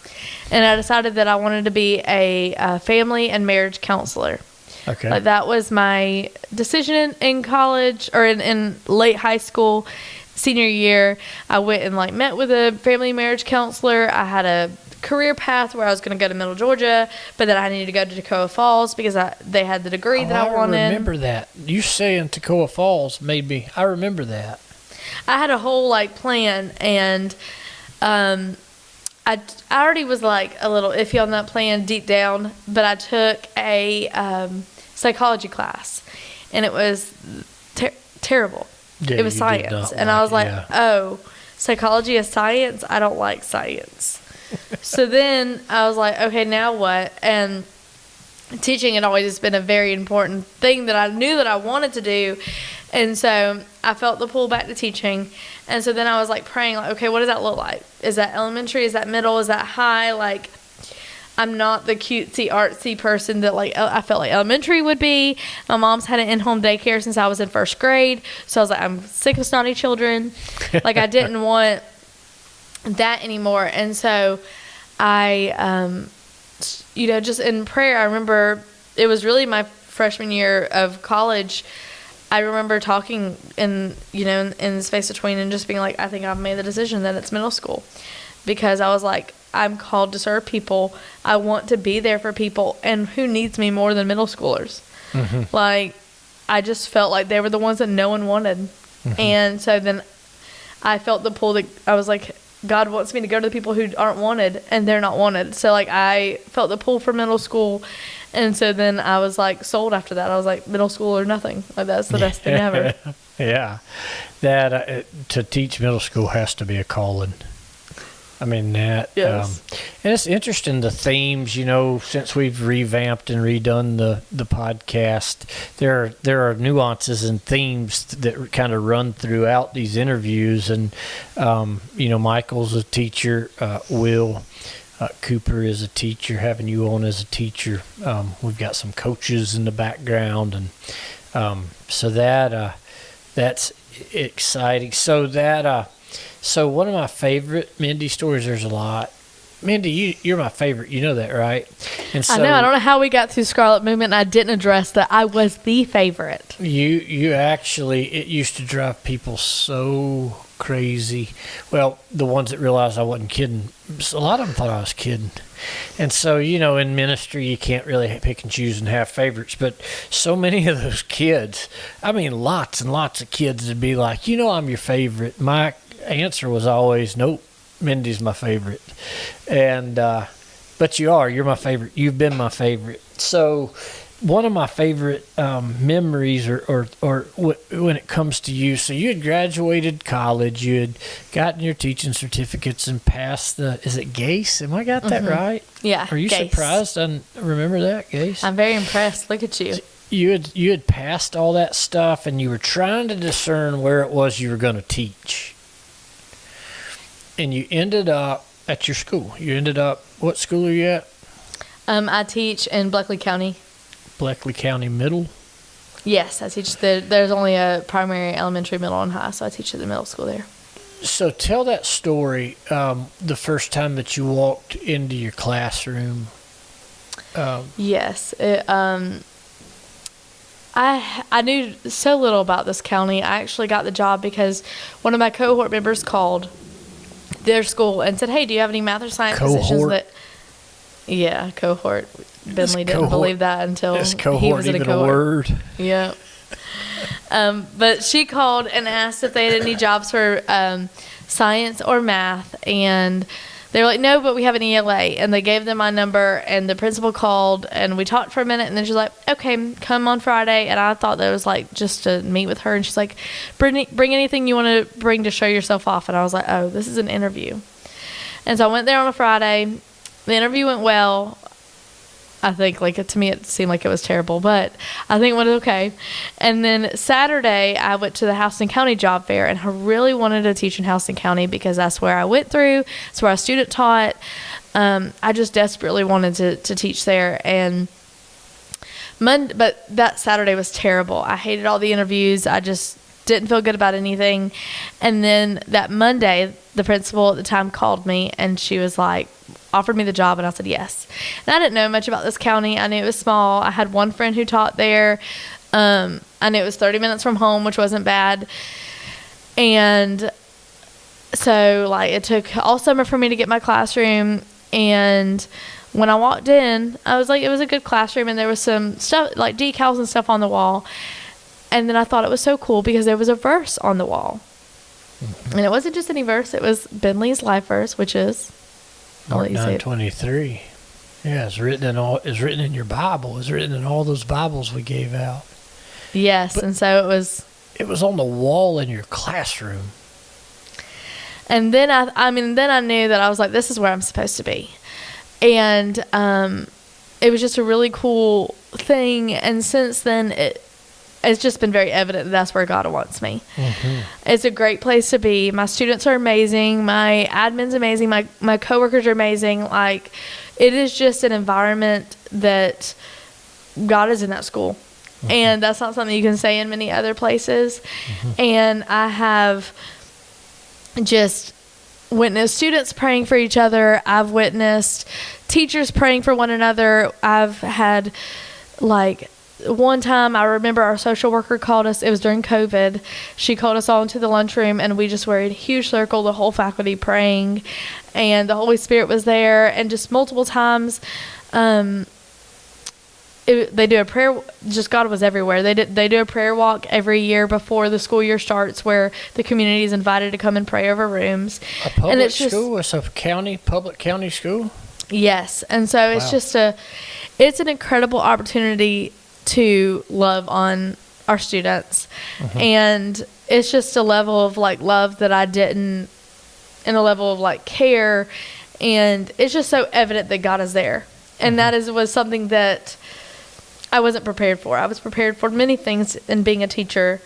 S2: And I decided that I wanted to be a family and marriage counselor.
S1: Okay.
S2: Like that was my decision in college or in late high school, senior year. I went and like met with a family marriage counselor. I had a career path where I was going to go to Middle Georgia, but then I needed to go to Toccoa Falls because they had the degree that I wanted.
S1: I remember that. You saying Toccoa Falls made me. I remember that.
S2: I had a whole like plan, and I already was like a little iffy on that plan deep down, but I took a psychology class, and it was terrible.
S1: Yeah,
S2: it was science, and I was like, oh, psychology is science? I don't like science. So then I was like, okay, now what? And teaching had always been a very important thing that I knew that I wanted to do. And so I felt the pull back to teaching. And so then I was like praying, like, okay, what does that look like? Is that elementary? Is that middle? Is that high? Like, I'm not the cutesy, artsy person that like I felt like elementary would be. My mom's had an in-home daycare since I was in first grade. So I was like, I'm sick of snotty children. Like, I didn't want that anymore. And so I, just in prayer, I remember it was really my freshman year of college. I remember talking in the space between and just being like, I think I've made the decision that it's middle school, because I was like, I'm called to serve people. I want to be there for people, and who needs me more than middle schoolers? Mm-hmm. Like, I just felt like they were the ones that no one wanted. Mm-hmm. And so then I felt the pull that I was like, God wants me to go to the people who aren't wanted, and they're not wanted. So like I felt the pull for middle school, and so then I was like sold after that. I was like, middle school or nothing. Like, that's the best thing ever.
S1: Yeah, that to teach middle school has to be a calling. I mean that.
S2: Yes.
S1: And it's interesting, the themes. Since we've revamped and redone the podcast, there are nuances and themes that kind of run throughout these interviews. And Michael's a teacher. Will Cooper is a teacher. Having you on as a teacher, we've got some coaches in the background, and so that's exciting. So one of my favorite Mindy stories, there's a lot. Mindy, you're my favorite. You know that, right? And so,
S2: I know. I don't know how we got through Scarlet Movement and I didn't address that I was the favorite.
S1: You actually, it used to drive people so crazy. Well, the ones that realized I wasn't kidding, a lot of them thought I was kidding. And so, in ministry, you can't really pick and choose and have favorites. But so many of those kids, I mean, lots and lots of kids would be like, I'm your favorite. My answer was always, nope, Mindy's my favorite. And but you're my favorite. You've been my favorite. So one of my favorite memories or when it comes to you, so you had graduated college, you had gotten your teaching certificates and passed is it GACE? Am I got that right?
S2: Yeah.
S1: Are you
S2: GACE.
S1: surprised I remember that, GACE?
S2: I'm very impressed. Look at you.
S1: You had passed all that stuff, and you were trying to discern where it was you were going to teach. And you ended up at your school. What school are you at?
S2: I teach in Bleckley County.
S1: Bleckley County Middle?
S2: Yes, I teach there's only a primary, elementary, middle, and high, so I teach at the middle school there. So
S1: tell that story, the first time that you walked into your classroom.
S2: Yes. I knew so little about this county. I actually got the job because one of my cohort members called their school and said, hey, do you have any math or science positions that... Yeah, cohort. Bentley didn't believe that until he was in a cohort. A word? Yeah. But she called and asked if they had any jobs for science or math, and they were like, no, but we have an ELA. And they gave them my number, and the principal called, and we talked for a minute, and then she's like, okay, come on Friday. And I thought that was like just to meet with her, and she's like, bring anything you want to bring to show yourself off. And I was like, oh, this is an interview. And so I went there on a Friday. The interview went well. I think, like, to me, it seemed like it was terrible, but I think it was okay. And then Saturday, I went to the Houston County Job Fair, and I really wanted to teach in Houston County because that's where I went through. It's where I student taught. I just desperately wanted to teach there. And but that Saturday was terrible. I hated all the interviews. I just didn't feel good about anything. And then that Monday, the principal at the time called me, and she was like, offered me the job, and I said yes. And I didn't know much about this county. I knew it was small. I had one friend who taught there. I knew it was 30 minutes from home, which wasn't bad. And so, like, it took all summer for me to get my classroom. And when I walked in, I was like, it was a good classroom, and there was some stuff, like decals and stuff on the wall. And then I thought it was so cool because there was a verse on the wall. Mm-hmm. And it wasn't just any verse. It was Bentley's life verse, which is
S1: Mark 9:23. Yeah, it's written in your Bible. It's written in all those Bibles we gave out.
S2: Yes, but and so
S1: it was on the wall in your classroom.
S2: And then I knew that I was like, this is where I'm supposed to be. And it was just a really cool thing. And since then, it's just been very evident that that's where God wants me. Mm-hmm. It's a great place to be. My students are amazing. My admin's amazing. My coworkers are amazing. Like, it is just an environment that God is in that school. Mm-hmm. And that's not something you can say in many other places. Mm-hmm. And I have just witnessed students praying for each other. I've witnessed teachers praying for one another. I've had, like, one time I remember our social worker called us. It was during COVID. She called us all into the lunchroom, and we just were in a huge circle, the whole faculty praying, and the Holy Spirit was there. And just multiple times, they do a prayer. Just God was everywhere. They do a prayer walk every year before the school year starts, where the community is invited to come and pray over rooms.
S1: A public school? It's a public county school?
S2: Yes, and so it's just it's an incredible opportunity to love on our students. Mm-hmm. And it's just a level of, like, love that I didn't, and a level of, like, care, and it's just so evident that God is there. And mm-hmm. that was something that I wasn't prepared for. I was prepared for many things in being a teacher,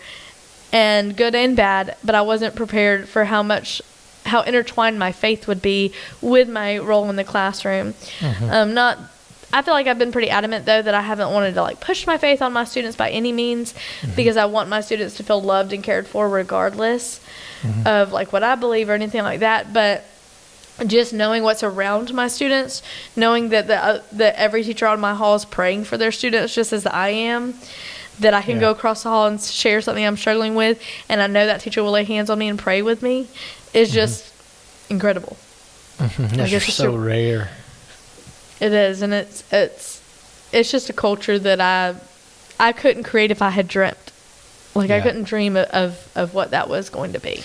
S2: and good and bad, but I wasn't prepared for how intertwined my faith would be with my role in the classroom. Mm-hmm. I feel like I've been pretty adamant, though, that I haven't wanted to, like, push my faith on my students by any means, mm-hmm. because I want my students to feel loved and cared for regardless mm-hmm. of, like, what I believe or anything like that. But just knowing what's around my students, knowing that that every teacher on my hall is praying for their students just as I am, that I can go across the hall and share something I'm struggling with, and I know that teacher will lay hands on me and pray with me, is mm-hmm. just incredible.
S1: Mm-hmm. That's so rare.
S2: It is, and it's just a culture that I couldn't create if I had dreamt. Like, I couldn't dream of what that was going to be.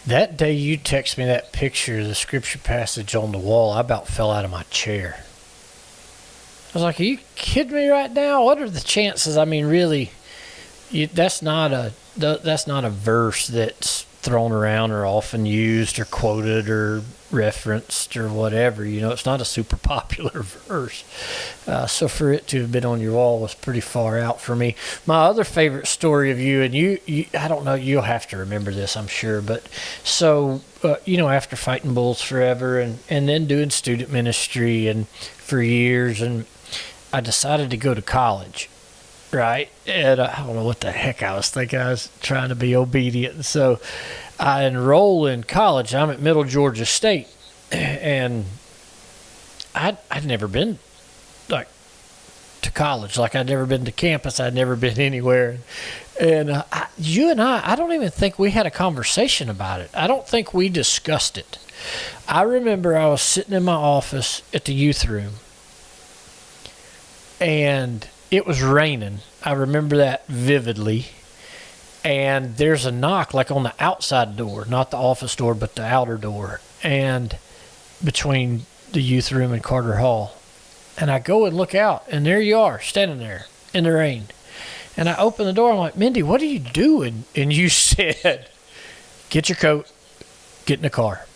S1: That day you texted me that picture, the scripture passage on the wall, I about fell out of my chair. I was like, are you kidding me right now? What are the chances? I mean, really, that's not a verse that's thrown around or often used or quoted or referenced or whatever. You know, it's not a super popular verse. So for it to have been on your wall was pretty far out for me. My other favorite story of you, and you I don't know, you'll have to remember this, I'm sure, but so, after fighting bulls forever and then doing student ministry and for years, and I decided to go to college. Right, and I don't know what the heck I was thinking. I was trying to be obedient. So I enroll in college. I'm at Middle Georgia State, and I'd never been, like, to college. Like, I'd never been to campus. I'd never been anywhere. And you and I don't even think we had a conversation about it. I don't think we discussed it. I remember I was sitting in my office at the youth room, and it was raining. I remember that vividly. And there's a knock, like, on the outside door, not the office door, but the outer door, and between the youth room and Carter Hall. And I go and look out, and there you are, standing there in the rain. And I open the door. I'm like, Mindy, what are you doing? And you said, get your coat, get in the car.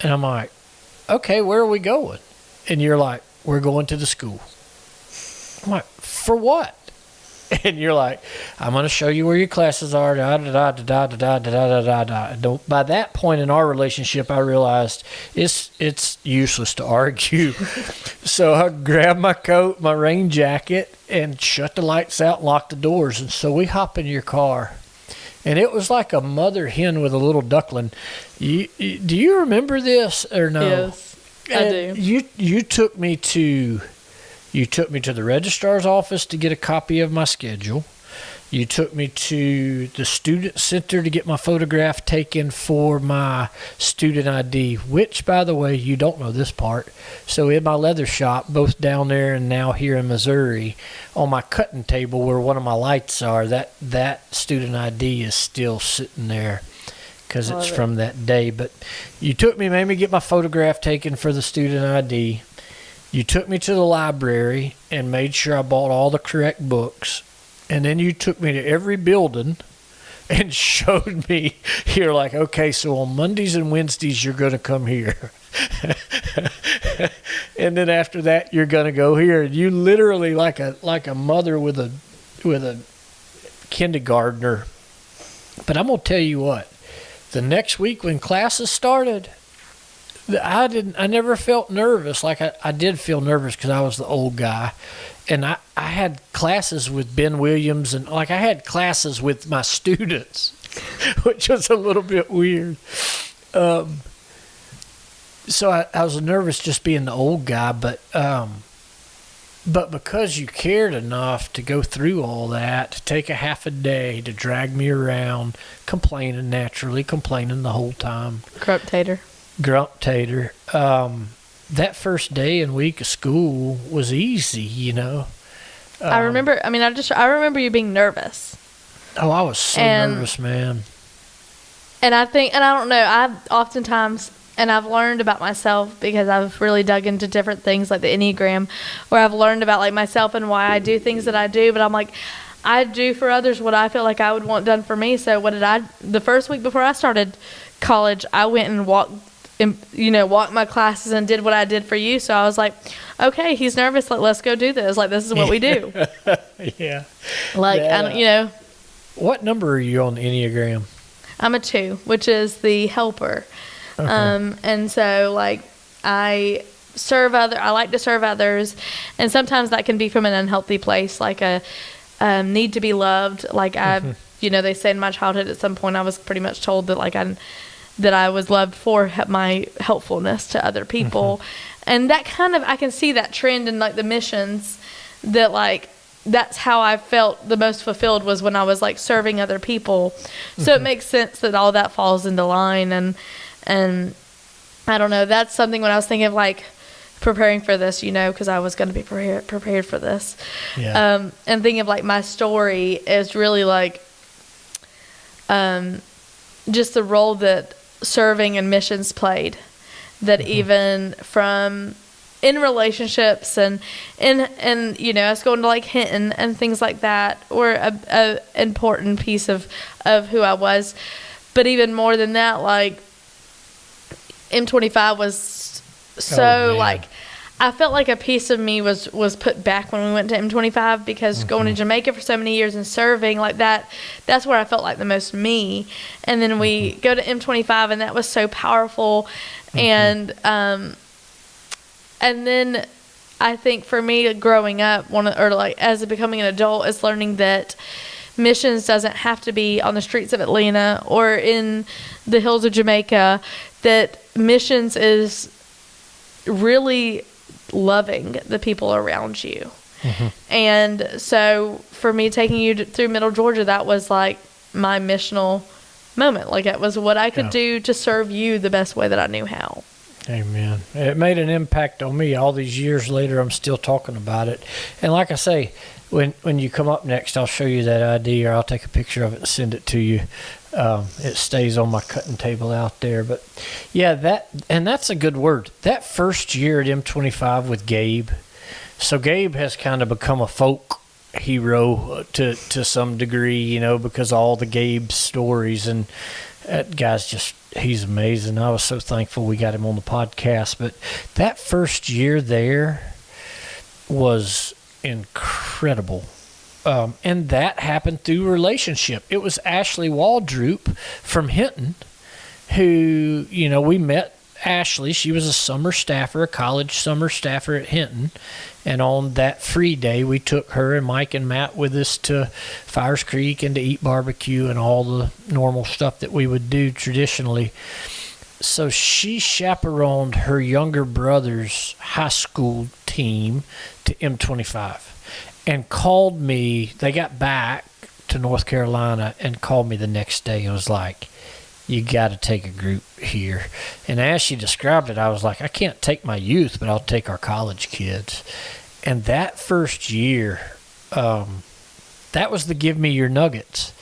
S1: And I'm like, okay, where are we going? And you're like, we're going to the school. I'm like, for what? And you're like, I'm going to show you where your classes are. Da, da, da, da, da, da, da, da, da, da. By that point in our relationship, I realized it's useless to argue. So I grabbed my coat, my rain jacket, and shut the lights out and locked the doors. And so we hop in your car. And it was like a mother hen with a little duckling. Do you remember this or no?
S2: Yes, I do.
S1: You took me to the registrar's office to get a copy of my schedule. You took me to the student center to get my photograph taken for my student ID, which, by the way, you don't know this part. So in my leather shop, both down there and now here in Missouri, on my cutting table where one of my lights are, that student ID is still sitting there because it's from that day. But you took me, made me get my photograph taken for the student ID. You took me to the library and made sure I bought all the correct books. And then you took me to every building and showed me, you're like, okay, so on Mondays and Wednesdays, you're going to come here. And then after that, you're going to go here. And you literally, like a mother with a kindergartner. But I'm going to tell you what, the next week when classes started, I never felt nervous. Like I did feel nervous because I was the old guy. And I had classes with Ben Williams, and like I had classes with my students, which was a little bit weird. So I was nervous just being the old guy, but because you cared enough to go through all that, to take a half a day to drag me around, complaining the whole time. Grump tater. That first day and week of school was easy, you know.
S2: I remember you being nervous.
S1: Oh, I was so nervous, man.
S2: And I don't know, I've oftentimes, and I've learned about myself because I've really dug into different things like the Enneagram, where I've learned about like myself and why I do things that I do, but I'm like, I do for others what I feel like I would want done for me. So the first week before I started college, I went and walked my classes and did what I did for you. So I was like, okay, he's nervous. Like, let's go do this. Like, this is what we do.
S1: Yeah.
S2: Like,
S1: What number are you on the Enneagram?
S2: I'm a 2, which is the helper. Okay. And so like I like to serve others. And sometimes that can be from an unhealthy place, like a need to be loved. Like they say in my childhood at some point I was pretty much told that that I was loved for my helpfulness to other people. And that kind of, I can see that trend in like the missions, that like, that's how I felt the most fulfilled was when I was like serving other people. So it makes sense that all that falls into line. And I don't know, that's something when I was thinking of like preparing for this, because I was going to be prepared for this. Yeah. And thinking of like my story is really like, just the role that serving and missions played, that even from in relationships and us going to like Hinton and things like that were a important piece of who I was. But even more than that, like M25 was so like, I felt like a piece of me was put back when we went to M25, because going to Jamaica for so many years and serving like that's where I felt like the most me. And then we go to M25 and that was so powerful. And then I think for me growing up, as becoming an adult, is learning that missions doesn't have to be on the streets of Atlanta or in the hills of Jamaica, that missions is really loving the people around you. And so for me taking you through Middle Georgia, that was like my missional moment. Like that was what I could do to serve you the best way that I knew how.
S1: Amen. It made an impact on me. All these years later, I'm still talking about it. And like I say, when you come up next, I'll show you that ID, or I'll take a picture of it and send it to you. It stays on my cutting table out there. But yeah, that's a good word. That first year at M25 with Gabe. So Gabe has kind of become a folk hero to some degree, because of all the Gabe stories, and that guy's he's amazing. I was so thankful we got him on the podcast. But that first year there was incredible. And that happened through relationship. It was Ashley Waldroop from Hinton who, we met Ashley. She was a college summer staffer at Hinton. And on that free day, we took her and Mike and Matt with us to Fires Creek and to eat barbecue and all the normal stuff that we would do traditionally. So she chaperoned her younger brother's high school team to M25 and called me. They got back to North Carolina and called me the next day and was like, you got to take a group here. And as she described it, I was like, I can't take my youth, but I'll take our college kids. And that first year, that was the Give Me Your Nuggets.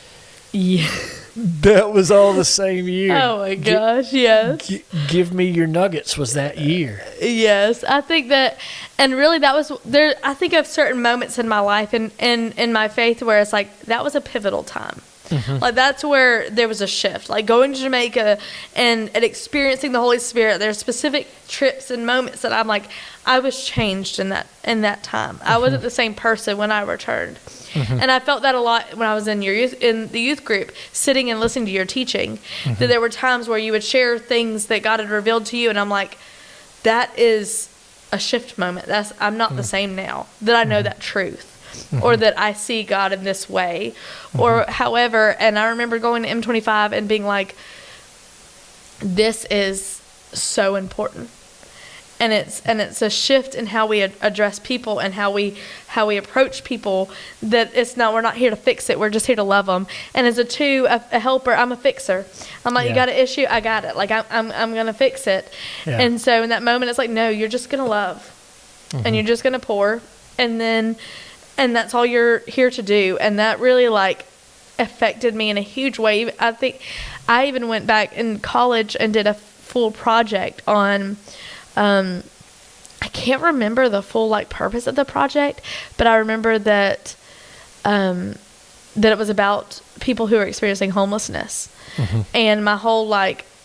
S2: Yeah.
S1: That was all the same year.
S2: Oh my gosh, yes.
S1: Give Me Your Nuggets was that year.
S2: Yes, I think that, and really that was there. I think of certain moments in my life and in my faith where it's like that was a pivotal time. Mm-hmm. Like that's where there was a shift. Like going to Jamaica and experiencing the Holy Spirit. There's specific trips and moments that I'm like, I was changed in that time. Mm-hmm. I wasn't the same person when I returned. Mm-hmm. And I felt that a lot when I was in the youth group, sitting and listening to your teaching. Mm-hmm. That there were times where you would share things that God had revealed to you, and I'm like, that is a shift moment. I'm not the same now. That I know that truth. Mm-hmm. Or that I see God in this way, or however. And I remember going to M25 and being like, this is so important. And it's a shift in how we address people and how we approach people. That we're not here to fix it. We're just here to love them. And as a helper, I'm a fixer. I'm like, You got an issue, I got it. Like I'm gonna fix it. Yeah. And so in that moment, it's like, no, you're just gonna love, and you're just gonna pour, and that's all you're here to do. And that really affected me in a huge way. I think I even went back in college and did a full project on, I can't remember the full purpose of the project, but I remember that it was about people who are experiencing homelessness. Mm-hmm. And my whole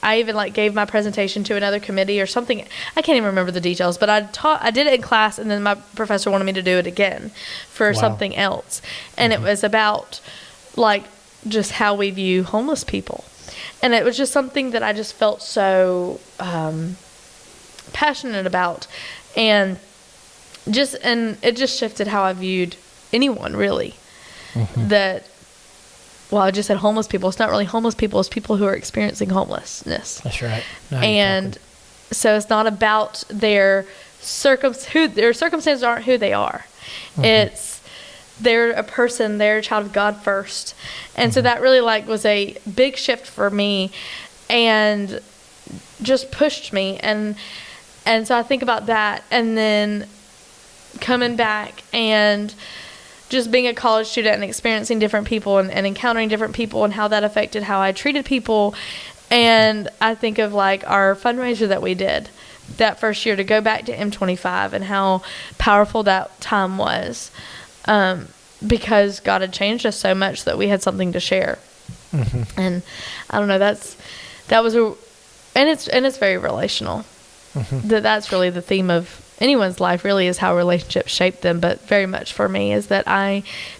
S2: I even gave my presentation to another committee or something. I can't even remember the details, but I did it in class, and then my professor wanted me to do it again for something else. And it was about just how we view homeless people. And it was just something that I just felt so passionate about, and it just shifted how I viewed anyone, really. Mm-hmm. I just said homeless people. It's not really homeless people. It's people who are experiencing homelessness. That's right. And so it's not about their circumstances aren't who they are. Mm-hmm. It's they're a person. They're a child of God first. And so that really was a big shift for me, and just pushed me. And so I think about that, and then coming back and just being a college student and experiencing different people and encountering different people, and how that affected how I treated people. And I think of our fundraiser that we did that first year to go back to M25, and how powerful that time was, because God had changed us so much that we had something to share. Mm-hmm. And I don't know, it's very relational. Mm-hmm. That's really the theme of anyone's life, really, is how relationships shape them. But very much for me is that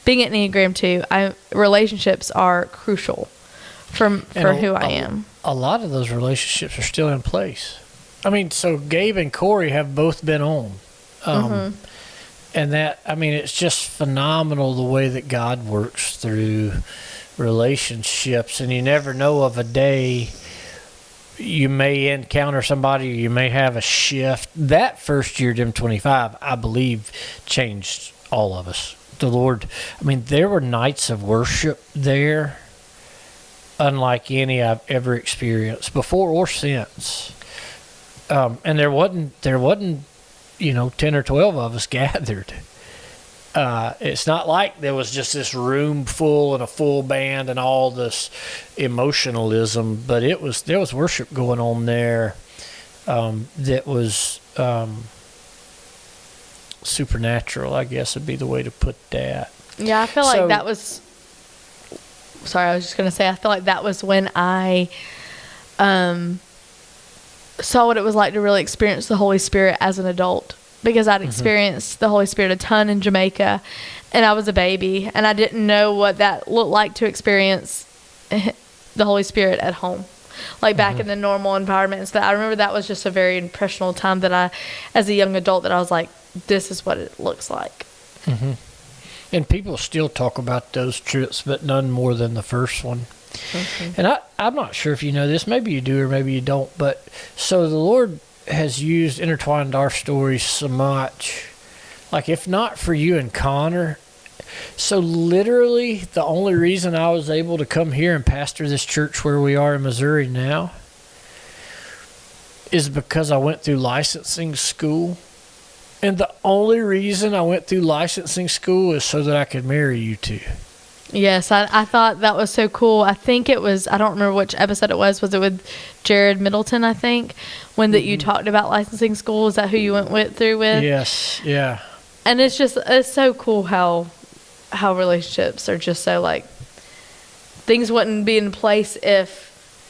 S2: being at Enneagram 2, relationships are crucial for who I am. A
S1: lot of those relationships are still in place. I mean, so Gabe and Corey have both been on. And it's just phenomenal the way that God works through relationships. And you never know of a day you may encounter somebody, or you may have a shift. That first year at M25, I believe, changed all of us. The Lord, there were nights of worship there unlike any I've ever experienced before or since. And there wasn't 10 or 12 of us gathered. It's not like there was just this room full and a full band and all this emotionalism, but there was worship going on there that was supernatural, I guess would be the way to put that.
S2: Yeah, I feel like that was... Sorry, I was just going to say, I feel like that was when I saw what it was like to really experience the Holy Spirit as an adult. because I'd experienced the Holy Spirit a ton in Jamaica, and I was a baby, and I didn't know what that looked like to experience the Holy Spirit at home, like back in the normal environment and stuff. I remember that was just a very impressional time that I, as a young adult, that I was like, this is what it looks like.
S1: And people still talk about those trips, but none more than the first one. And I'm not sure if you know this, maybe you do or maybe you don't, but so the Lord has intertwined our stories so much. Like, if not for you and Connor, so literally the only reason I was able to come here and pastor this church where we are in Missouri now is because I went through licensing school. And the only reason I went through licensing school is so that I could marry you two.
S2: Yes, I thought that was so cool. I think it was, I don't remember which episode it was. Was it with Jared Middleton, I think, when that you talked about licensing school? Is that who you went through with?
S1: Yes, yeah.
S2: And it's so cool how relationships are just so, like, things wouldn't be in place if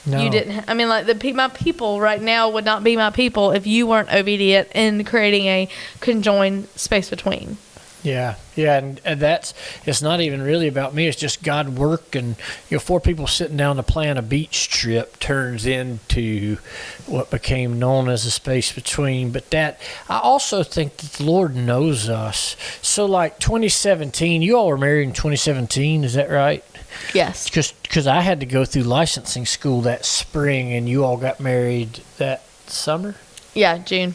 S2: you didn't. I mean, like, my people right now would not be my people if you weren't obedient in creating a conjoined space between.
S1: Yeah, and it's not even really about me. It's just God work, and 4 people sitting down to plan a beach trip turns into what became known as a space between. But that, I also think that the Lord knows us. So, like 2017, you all were married in 2017, is that right?
S2: Yes.
S1: Because I had to go through licensing school that spring, and you all got married that summer?
S2: Yeah, June,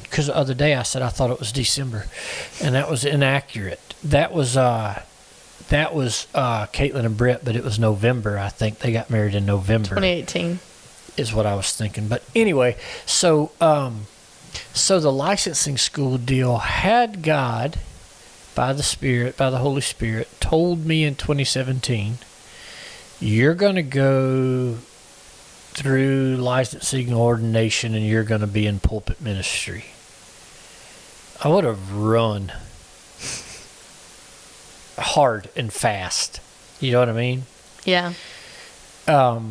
S1: because the other day I said I thought it was December, and that was inaccurate. That was Caitlin and Brett, but it was November. I think they got married in November.
S2: 2018
S1: is what I was thinking. But anyway, so the licensing school deal had God, by the Holy Spirit, told me in 2017, you're going to go through licensing ordination and you're going to be in pulpit ministry. I would have run hard and fast. You know what I mean?
S2: Yeah.
S1: But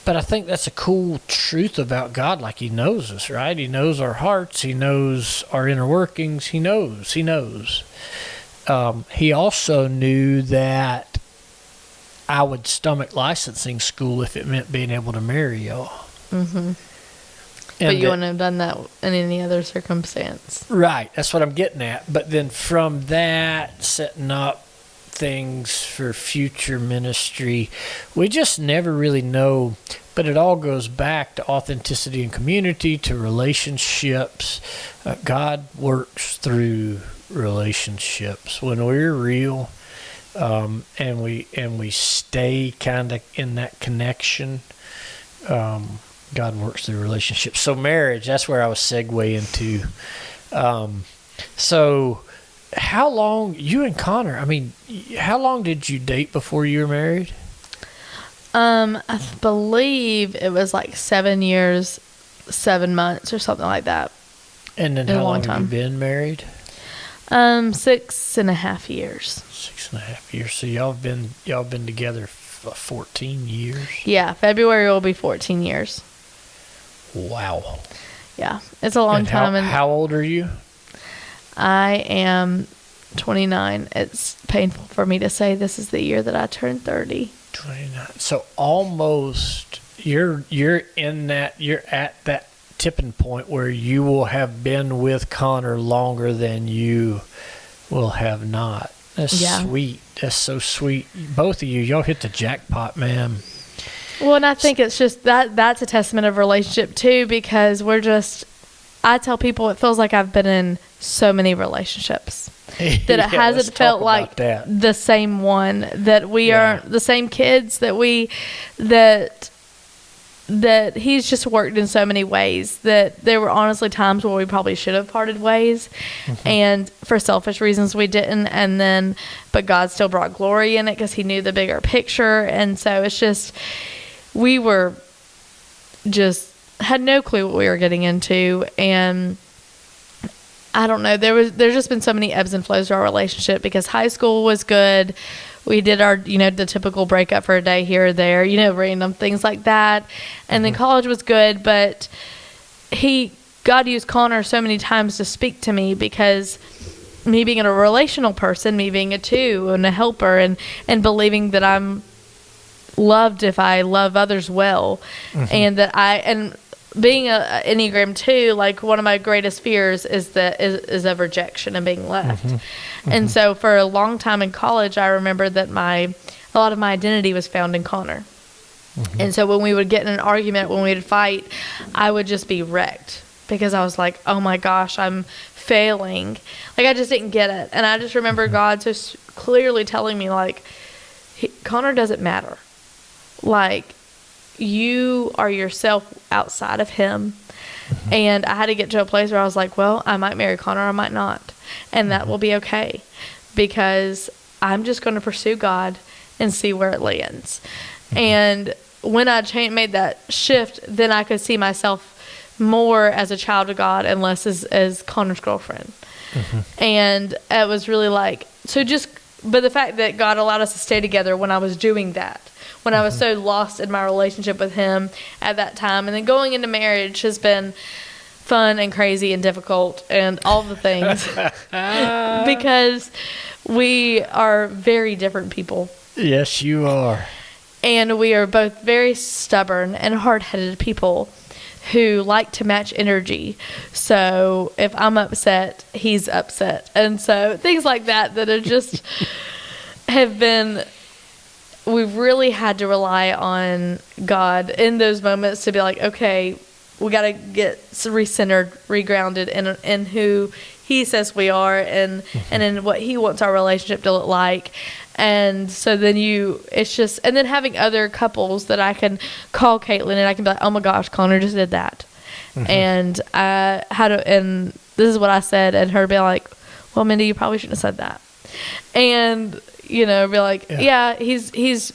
S1: I think that's a cool truth about God. Like, he knows us, right? He knows our hearts. He knows our inner workings. He knows. He also knew that I would stomach licensing school if it meant being able to marry y'all.
S2: But you wouldn't have done that in any other circumstance.
S1: Right. That's what I'm getting at. But then from that, setting up things for future ministry, we just never really know. But it all goes back to authenticity and community, to relationships. God works through relationships. When we're real, and we stay kind of in that connection, God works through relationships. So marriage, that's where I was segueing into. So how long, you and Connor, how long did you date before you were married?
S2: I believe it was like 7 years, 7 months or something like that.
S1: And then how long have you been married?
S2: 6.5 years.
S1: 6.5 years. So y'all been together 14 years?
S2: Yeah, February will be 14 years.
S1: Wow.
S2: Yeah, it's a long time.
S1: And how old are you?
S2: I am 29. It's painful for me to say this is the year that I turned 30.
S1: 29. So almost you're at that tipping point where you will have been with Connor longer than you will have not. That's sweet. That's so sweet. Both of y'all hit the jackpot, man.
S2: Well, and I think it's just that's a testament of relationship too, because I tell people it feels like I've been in so many relationships that it hasn't felt like the same one, that we are the same kids, that he's just worked in so many ways that there were honestly times where we probably should have parted ways, and for selfish reasons we didn't, but God still brought glory in it because he knew the bigger picture. And so it's just, we were just had no clue what we were getting into, and I don't know, there's just been so many ebbs and flows to our relationship, because high school was good. We did our, the typical breakup for a day here or there, random things like that. And then college was good, but he God used Connor so many times to speak to me, because me being a relational person, me being a two and a helper, and believing that I'm loved if I love others well, and that and being a Enneagram 2, like one of my greatest fears is of rejection and being left. And so for a long time in college, I remember that a lot of my identity was found in Connor. And so when we would get in an argument, when we would fight, I would just be wrecked, because I was like, oh my gosh, I'm failing. Like, I just didn't get it. And I just remember God so clearly telling me, like, Connor doesn't matter. Like, you are yourself outside of him. And I had to get to a place where I was like, well, I might marry Connor, I might not. And that will be okay, because I'm just going to pursue God and see where it lands. And when I made that shift, then I could see myself more as a child of God and less as Connor's girlfriend. And it was really like, but the fact that God allowed us to stay together when I was doing that, when I was so lost in my relationship with him at that time. And then going into marriage has been fun and crazy and difficult and all the things, because we are very different people.
S1: Yes, you are.
S2: And we are both very stubborn and hard-headed people who like to match energy. So if I'm upset, he's upset. And so things like that are just we've really had to rely on God in those moments to be like, okay, we got to get recentered, regrounded in who he says we are, and in what he wants our relationship to look like. And so then and then having other couples that I can call Caitlin and I can be like, oh my gosh, Connor just did that. And and this is what I said, and her be like, well, Mindy, you probably shouldn't have said that. And, be like, yeah he's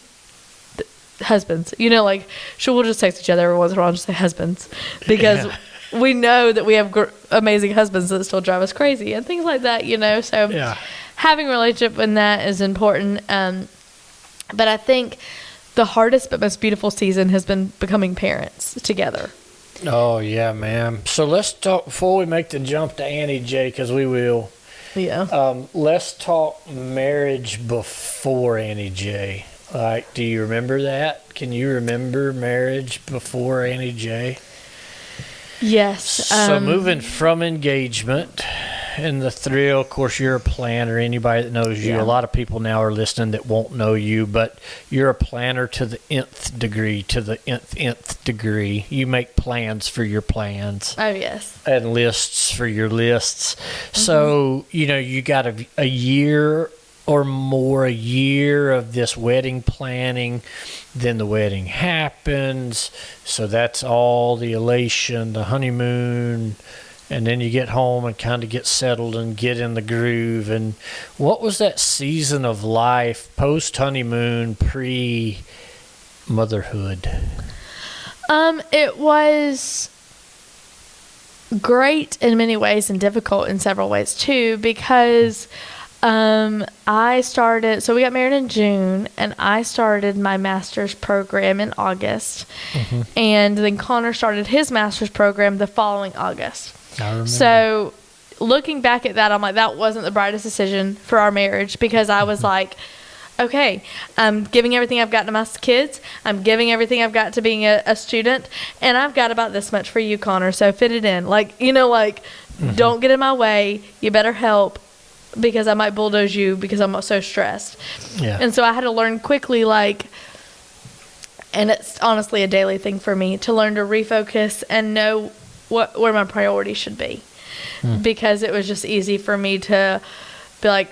S2: husbands, like, we'll just text each other every once in a while and just say husbands, because we know that we have amazing husbands that still drive us crazy and things like that, so having a relationship in that is important. But I think the hardest but most beautiful season has been becoming parents together.
S1: Oh yeah, ma'am. So let's talk before we make the jump to Annie J, because we will. Let's talk marriage before Annie J. Like, do you remember that? Can you remember marriage before Annie J?
S2: Yes.
S1: So moving from engagement and the thrill, of course, you're a planner. Anybody that knows you, a lot of people now are listening that won't know you, but you're a planner to the nth degree, nth degree. You make plans for your plans.
S2: Oh, yes.
S1: And lists for your lists. So, you got a year or more, a year of this wedding planning, then the wedding happens, so that's all the elation, the honeymoon, and then you get home and kind of get settled and get in the groove. And what was that season of life, post-honeymoon, pre-motherhood?
S2: It was great in many ways and difficult in several ways too, because we got married in June, and I started my master's program in August, and then Connor started his master's program the following August.
S1: I remember.
S2: So looking back at that, I'm like, that wasn't the brightest decision for our marriage, because I was like, okay, I'm giving everything I've got to my kids. I'm giving everything I've got to being a student, and I've got about this much for you, Connor. So fit it in. Don't get in my way. You better help, because I might bulldoze you because I'm so stressed. Yeah. And so I had to learn quickly, and it's honestly a daily thing for me, to learn to refocus and know where my priorities should be. Because it was just easy for me to be like,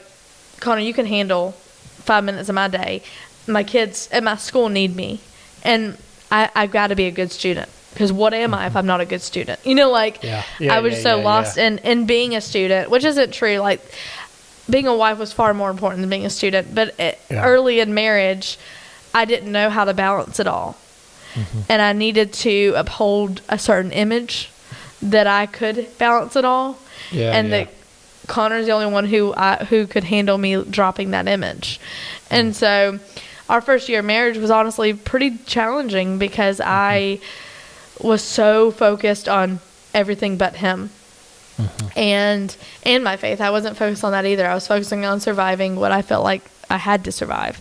S2: Connor, you can handle 5 minutes of my day. My kids at my school need me, and I've got to be a good student, because what am I if I'm not a good student? I was so lost in being a student, which isn't true. Like, being a wife was far more important than being a student, but early in marriage, I didn't know how to balance it all. And I needed to uphold a certain image that I could balance it all, that Connor's the only one who could handle me dropping that image. And so our first year of marriage was honestly pretty challenging, because I was so focused on everything but him. And my faith. I wasn't focused on that either. I was focusing on surviving what I felt like I had to survive.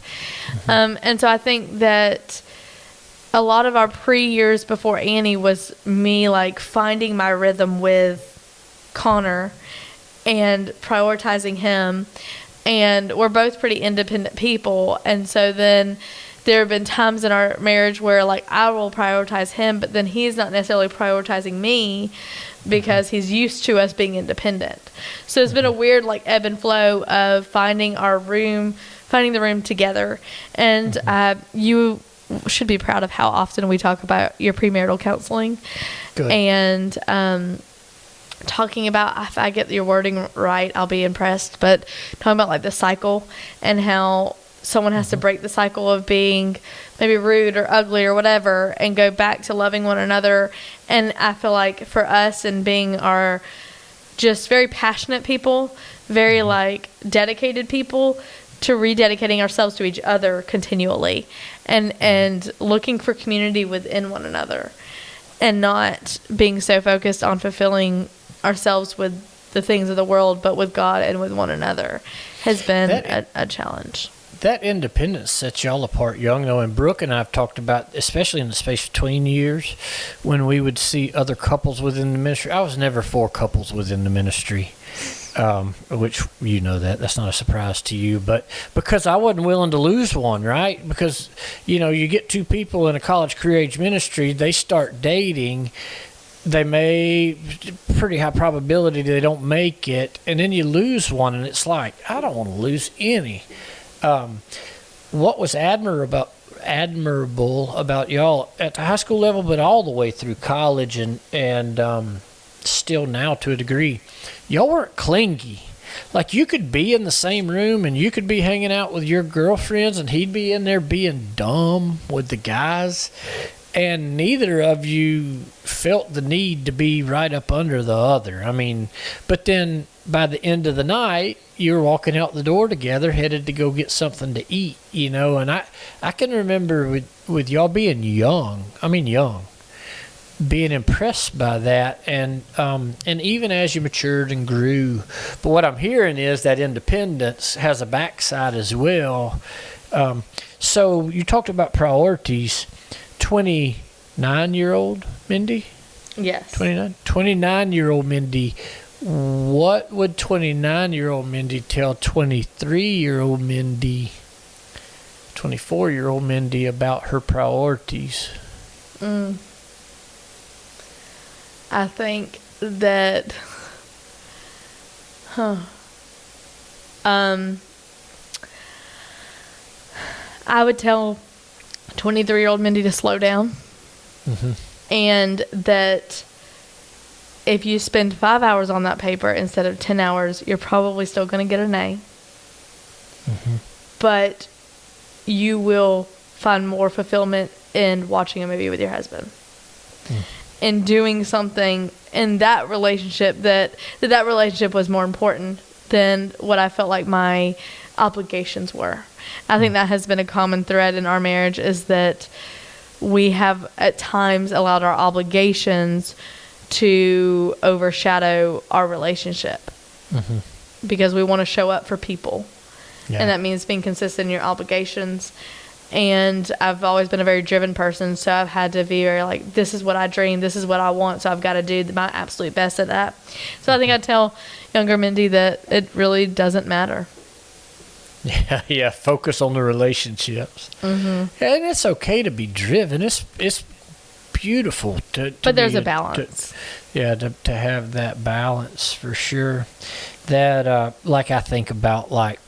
S2: And so I think that a lot of our pre-years before Annie was me like finding my rhythm with Connor and prioritizing him. And we're both pretty independent people. And so then there have been times in our marriage where like I will prioritize him, but then he's not necessarily prioritizing me because he's used to us being independent. So it's been a weird like ebb and flow of finding the room together. And you should be proud of how often we talk about your premarital counseling.
S1: Good.
S2: And talking about, if I get your wording right, I'll be impressed, but talking about like the cycle and how someone has to break the cycle of being maybe rude or ugly or whatever and go back to loving one another. And I feel like for us and being our just very passionate people, very like dedicated people, to rededicating ourselves to each other continually and looking for community within one another and not being so focused on fulfilling ourselves with the things of the world, but with God and with one another has been a challenge.
S1: That independence sets y'all apart young, though. And Brooke and I have talked about, especially in the space between years, when we would see other couples within the ministry. I was never for couples within the ministry, which you know that's not a surprise to you. But because I wasn't willing to lose one, right? Because, you get two people in a college career age ministry, they start dating. They may, pretty high probability they don't make it, and then you lose one, and it's like, I don't want to lose any. What was admirable about y'all at the high school level, but all the way through college and still now to a degree, y'all weren't clingy. Like you could be in the same room and you could be hanging out with your girlfriends and he'd be in there being dumb with the guys. And neither of you felt the need to be right up under the other. I mean, but then by the end of the night, you were walking out the door together, headed to go get something to eat, And I can remember with y'all being young, being impressed by that. And even as you matured and grew. But what I'm hearing is that independence has a backside as well. So you talked about priorities. 29-year-old Mindy?
S2: Yes.
S1: 29-year-old Mindy. What would 29-year-old Mindy tell 23-year-old Mindy, 24-year-old Mindy about her priorities?
S2: I think that, I would tell 23-year-old Mindy to slow down. And that if you spend 5 hours on that paper instead of 10 hours, you're probably still going to get an A. But you will find more fulfillment in watching a movie with your husband. And doing something in that relationship that relationship was more important than what I felt like my obligations were. I think that has been a common thread in our marriage, is that we have at times allowed our obligations to overshadow our relationship because we want to show up for people. And that means being consistent in your obligations. And I've always been a very driven person, so I've had to be very like, this is what I dream, this is what I want, so I've got to do my absolute best at that. So I think I'd tell younger Mindy that it really doesn't matter.
S1: Yeah, focus on the relationships. And it's okay to be driven. It's beautiful
S2: but there's a balance.
S1: To have that balance for sure. That like I think about like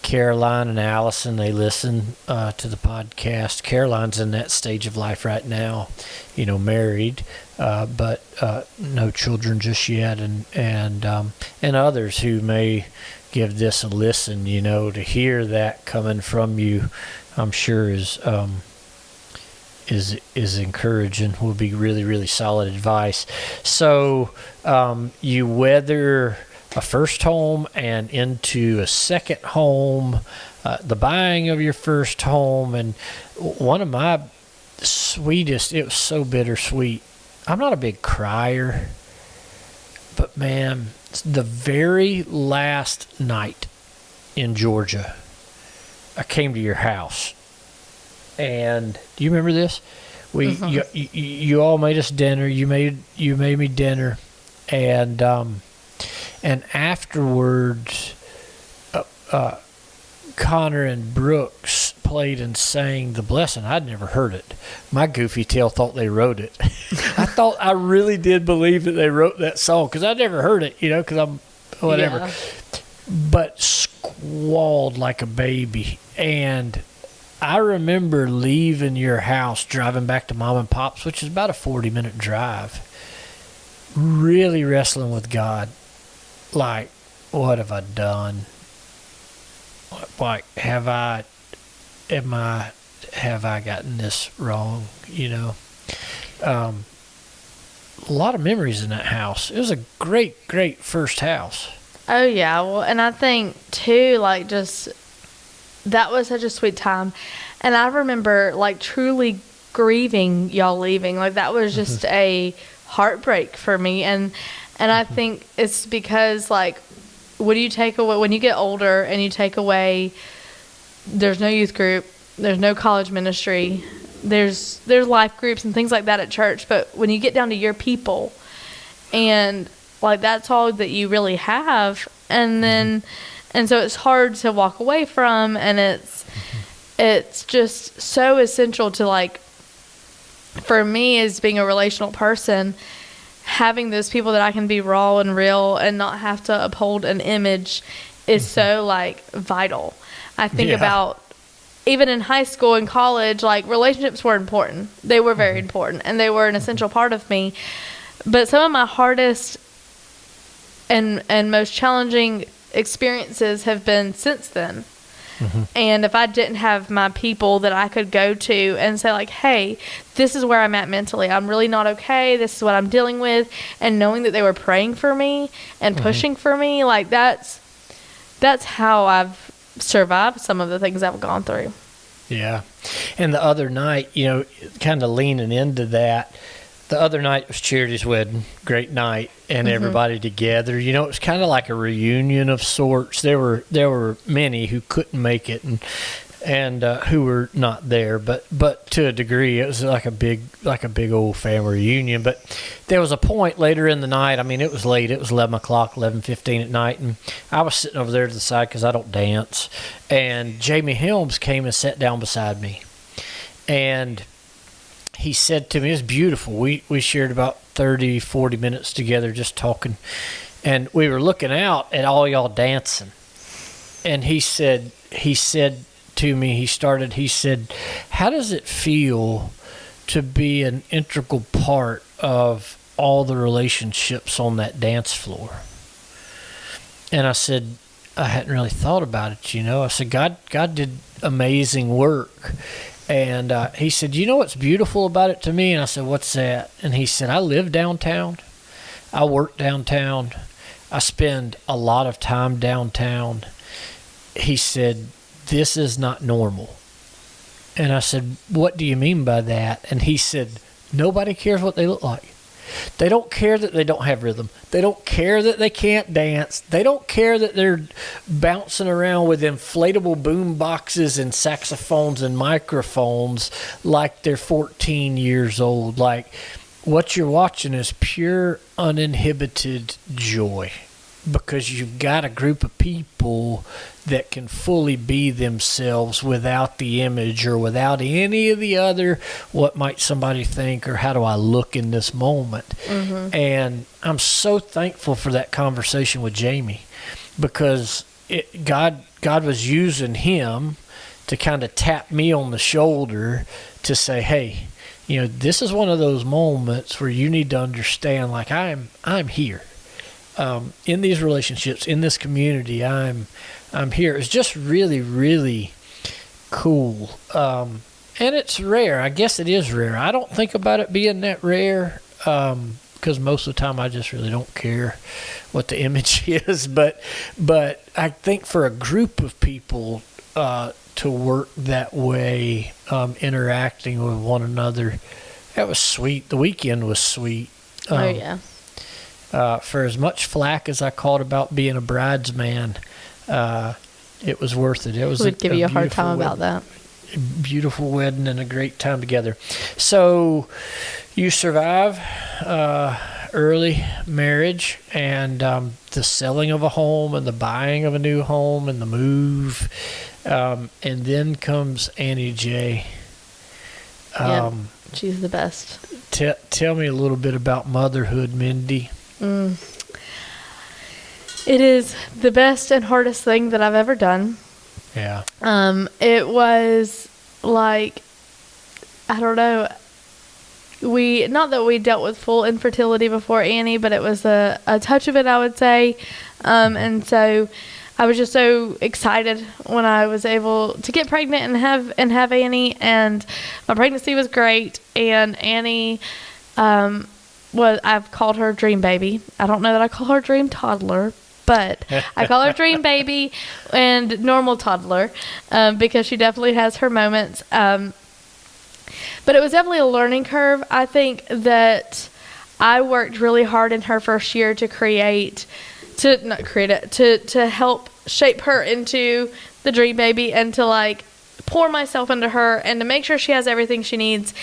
S1: Caroline and Allison, they listen to the podcast. Caroline's in that stage of life right now, married, but no children just yet, and others who may give this a listen, to hear that coming from you, I'm sure is encouraging, will be really, really solid advice. So you weather a first home and into a second home, the buying of your first home, and one of my sweetest, it was so bittersweet. I'm not a big crier, But man, the very last night in Georgia, I came to your house, and do you remember this? You all made us dinner. You made me dinner, and afterwards, Connor and Brooks played and sang the blessing. I'd never heard it. My goofy tail thought they wrote it. I really did believe that they wrote that song because I never heard it, because I'm whatever.
S2: Yeah.
S1: But squalled like a baby. And I remember leaving your house, driving back to Mom and Pop's, which is about a 40-minute drive, really wrestling with God. Like, what have I done? Like, have I gotten this wrong? A lot of memories in that house. It was a great, great first house.
S2: Oh yeah, well, and I think too, like, just that was such a sweet time, and I remember like truly grieving y'all leaving. Like, that was just a heartbreak for me, and I think it's because, like, when you get older and you take away, there's no youth group, there's no college ministry, there's life groups and things like that at church, but when you get down to your people, and like, that's all that you really have, and so it's hard to walk away from, and it's just so essential to, like, for me, as being a relational person, having those people that I can be raw and real and not have to uphold an image is so, like, vital. I think about, even in high school and college, like, relationships were important. They were very important, and they were an essential part of me. But some of my hardest and most challenging experiences have been since then. And if I didn't have my people that I could go to and say, like, hey, this is where I'm at mentally, I'm really not okay, this is what I'm dealing with, and knowing that they were praying for me and pushing for me, like, that's how I've survived some of the things I've gone through.
S1: Yeah. And the other night, kind of leaning into that, the other night was Charity's wedding, great night, and everybody together. It was kind of like a reunion of sorts. There were many who couldn't make it and who were not there, but to a degree, it was like a big old family reunion. But there was a point later in the night. I mean, it was late. It was 11 o'clock, 11:15 at night, and I was sitting over there to the side because I don't dance. And Jamie Helms came and sat down beside me, and he said to me, it's beautiful. We shared about 30, 40 minutes together just talking. And we were looking out at all y'all dancing. And he said to me, he said, how does it feel to be an integral part of all the relationships on that dance floor? And I said, I hadn't really thought about it, I said, God did amazing work. And he said, you know what's beautiful about it to me? And I said, what's that? And he said, I live downtown. I work downtown. I spend a lot of time downtown. He said, this is not normal. And I said, what do you mean by that? And he said, nobody cares what they look like. They don't care that they don't have rhythm. They don't care that they can't dance. They don't care that they're bouncing around with inflatable boom boxes and saxophones and microphones like they're 14 years old. Like, what you're watching is pure, uninhibited joy, because you've got a group of people that can fully be themselves without the image or without any of the other, what might somebody think, or how do I look in this moment. And I'm so thankful for that conversation with Jamie, because God was using him to kind of tap me on the shoulder to say, hey, this is one of those moments where you need to understand, like, I'm here. In these relationships, in this community, I'm here. It's just really, really cool. And it's rare. I guess it is rare. I don't think about it being that rare, because most of the time I just really don't care what the image is. But I think for a group of people to work that way, interacting with one another, that was sweet. The weekend was sweet.
S2: Oh, yeah.
S1: for as much flack as I caught about being a bridesman, it was worth it. It was
S2: Would give you a hard
S1: beautiful
S2: time
S1: wedding.
S2: about that.
S1: Beautiful wedding and a great time together. So you survive early marriage and the selling of a home and the buying of a new home and the move, and then comes Annie J.
S2: Yeah, she's the best.
S1: Tell me a little bit about motherhood, Mindy.
S2: It is the best and hardest thing that I've ever done.
S1: Yeah.
S2: It was like, I don't know. Not that we dealt with full infertility before Annie, but it was a touch of it, I would say. And so I was just so excited when I was able to get pregnant and have Annie, and my pregnancy was great. And Annie, I've called her Dream Baby. I don't know that I call her Dream Toddler, but I call her Dream Baby and normal toddler, because she definitely has her moments. But it was definitely a learning curve. I think that I worked really hard in her first year to help shape her into the Dream Baby, and to like pour myself into her and to make sure she has everything she needs.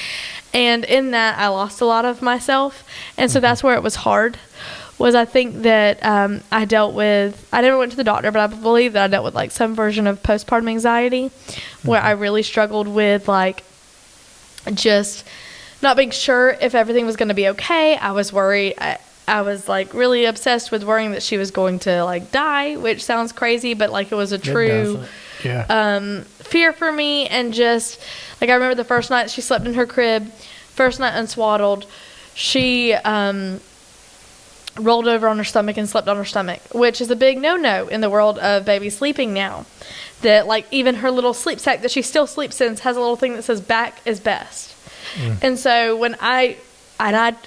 S2: And in that, I lost a lot of myself. And so that's where it was hard. Was I think that I never went to the doctor, but I believe that I dealt with like some version of postpartum anxiety, where I really struggled with like just not being sure if everything was going to be okay. I was worried. I was like really obsessed with worrying that she was going to like die, which sounds crazy, but like it was a true fear for me. And just like I remember the first night she slept in her crib, first night unswaddled, she rolled over on her stomach and slept on her stomach, which is a big no-no in the world of baby sleeping now. That like even her little sleep sack that she still sleeps in has a little thing that says back is best. And so when I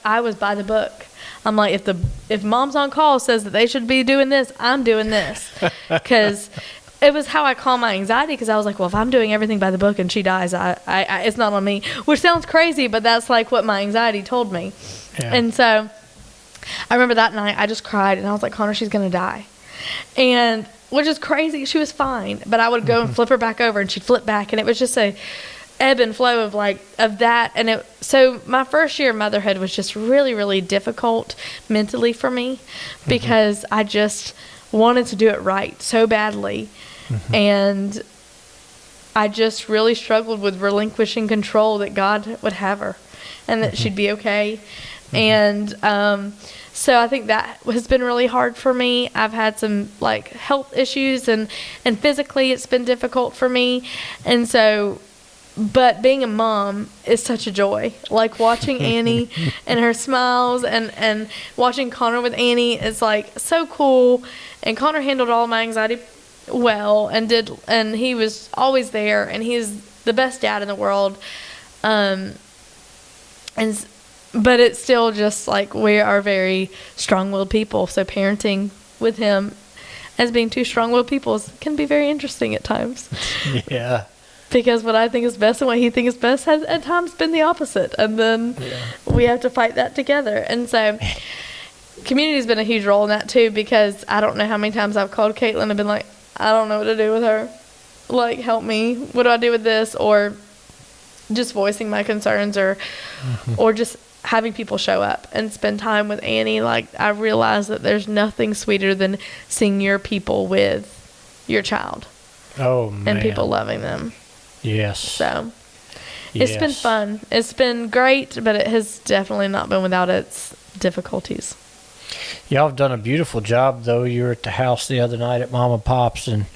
S2: was by the book. I'm like, if mom's on call says that they should be doing this, I'm doing this. Because it was how I calm my anxiety, because I was like, well, if I'm doing everything by the book and she dies, I it's not on me. Which sounds crazy, but that's like what my anxiety told me. Yeah. And so I remember that night I just cried, and I was like, Connor, she's going to die. And which is crazy. She was fine. But I would go and flip her back over, and she'd flip back. And it was just a ebb and flow of that. And so my first year of motherhood was just really, really difficult mentally for me, because I just wanted to do it right so badly. And I just really struggled with relinquishing control that God would have her and that she'd be okay. And so I think that has been really hard for me. I've had some like health issues, and physically it's been difficult for me. And so, but being a mom is such a joy. Like watching Annie and her smiles, and watching Connor with Annie is like so cool. And Connor handled all of my anxiety well, and he was always there, and he's the best dad in the world. But it's still just like we are very strong-willed people. So parenting with him as being two strong-willed people can be very interesting at times.
S1: Yeah.
S2: Because what I think is best and what he thinks is best has at times been the opposite. And then we have to fight that together. And so community's been a huge role in that too, because I don't know how many times I've called Caitlin and been like, I don't know what to do with her. Like, help me. What do I do with this? Or just voicing my concerns, or just having people show up and spend time with Annie. Like, I realize that there's nothing sweeter than seeing your people with your child.
S1: Oh, man.
S2: And people loving them.
S1: Yes.
S2: So it's been fun. It's been great, but it has definitely not been without its difficulties.
S1: Y'all have done a beautiful job, though. You were at the house the other night at Mama Pop's, and,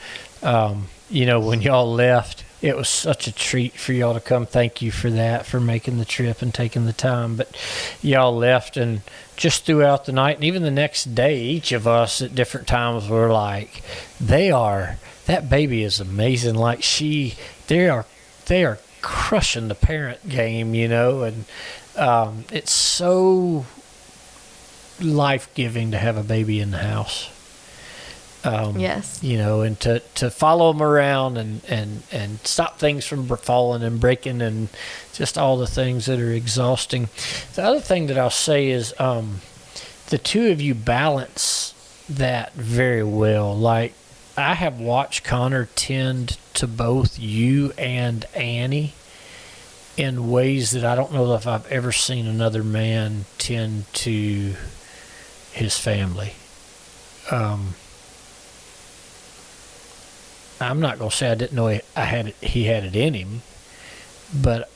S1: when y'all left, it was such a treat for y'all to come. Thank you for that, for making the trip and taking the time. But y'all left, and just throughout the night, and even the next day, each of us at different times were like, that baby is amazing. Like, they are crushing the parent game, and it's so life-giving to have a baby in the house.
S2: Yes.
S1: And to follow them around and stop things from falling and breaking, and just all the things that are exhausting. The other thing that I'll say is, the two of you balance that very well. Like, I have watched Connor tend to both you and Annie in ways that I don't know if I've ever seen another man tend to his family. I'm not going to say I didn't know he had it in him, but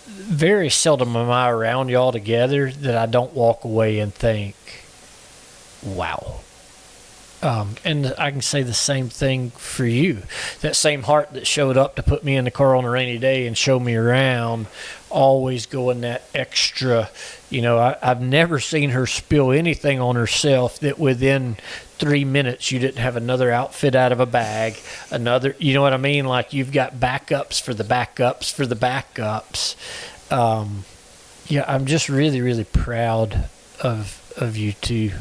S1: very seldom am I around y'all together that I don't walk away and think, wow. And I can say the same thing for you. That same heart that showed up to put me in the car on a rainy day and show me around, always going that extra. I've never seen her spill anything on herself that within 3 minutes you didn't have another outfit out of a bag, another, you know what I mean? Like, you've got backups for the backups for the backups. I'm just really, really proud of you two.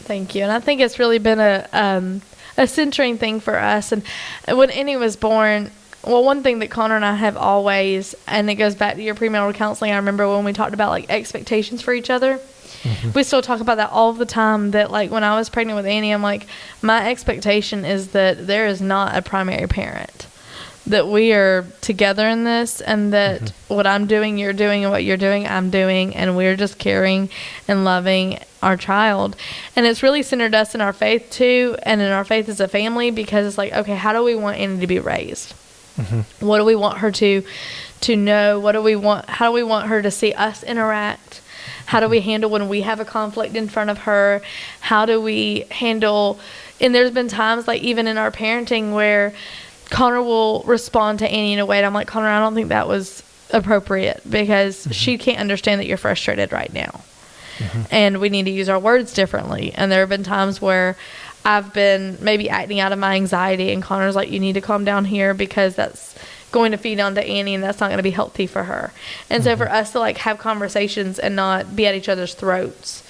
S2: Thank you. And I think it's really been a centering thing for us. And when Annie was born, well, one thing that Connor and I have always, and it goes back to your premarital counseling, I remember when we talked about, like, expectations for each other. Mm-hmm. We still talk about that all the time, that, like, when I was pregnant with Annie, I'm like, my expectation is that there is not a primary parent, that we are together in this, and that what I'm doing, you're doing, and what you're doing, I'm doing, and we're just caring and loving our child. And it's really centered us in our faith too, and in our faith as a family, because it's like, okay, how do we want Annie to be raised? Mm-hmm. What do we want her to know? How do we want her to see us interact? How do we handle when we have a conflict in front of her? How do we handle, and there's been times, like, even in our parenting, where Connor will respond to Annie in a way, and I'm like, Connor, I don't think that was appropriate, because she can't understand that you're frustrated right now. And we need to use our words differently. And there have been times where I've been maybe acting out of my anxiety, and Connor's like, you need to calm down here, because that's going to feed onto Annie, and that's not going to be healthy for her. And so for us to, like, have conversations and not be at each other's throats,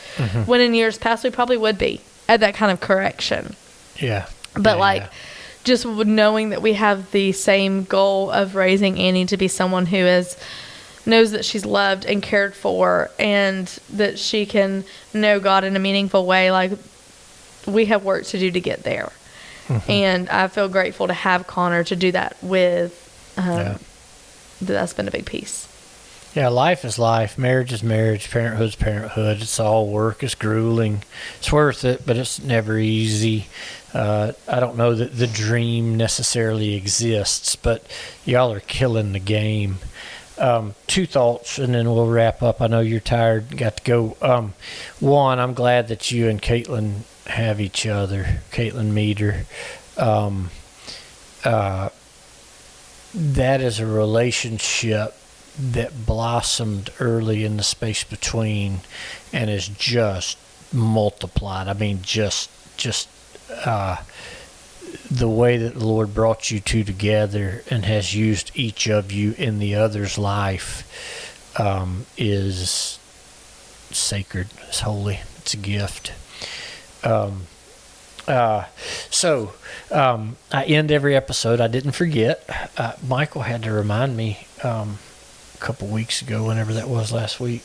S2: when in years past we probably would be at that kind of correction.
S1: Yeah.
S2: But just knowing that we have the same goal of raising Annie to be someone who knows that she's loved and cared for, and that she can know God in a meaningful way. Like, we have work to do to get there. And I feel grateful to have Connor to do that with. That's been a big piece.
S1: Yeah, life is life. Marriage is marriage. Parenthood is parenthood. It's all work. It's grueling. It's worth it, but it's never easy. I don't know that the dream necessarily exists, but y'all are killing the game. Two thoughts, and then we'll wrap up. I know you're tired, got to go. One, I'm glad that you and Caitlin have each other. Caitlin Meter. That is a relationship that blossomed early in the space between, and is just multiplied. I mean, just the way that the Lord brought you two together and has used each of you in the other's life is sacred. It's holy. It's a gift. So I end every episode. I didn't forget. Michael had to remind me a couple weeks ago, whenever that was, last week.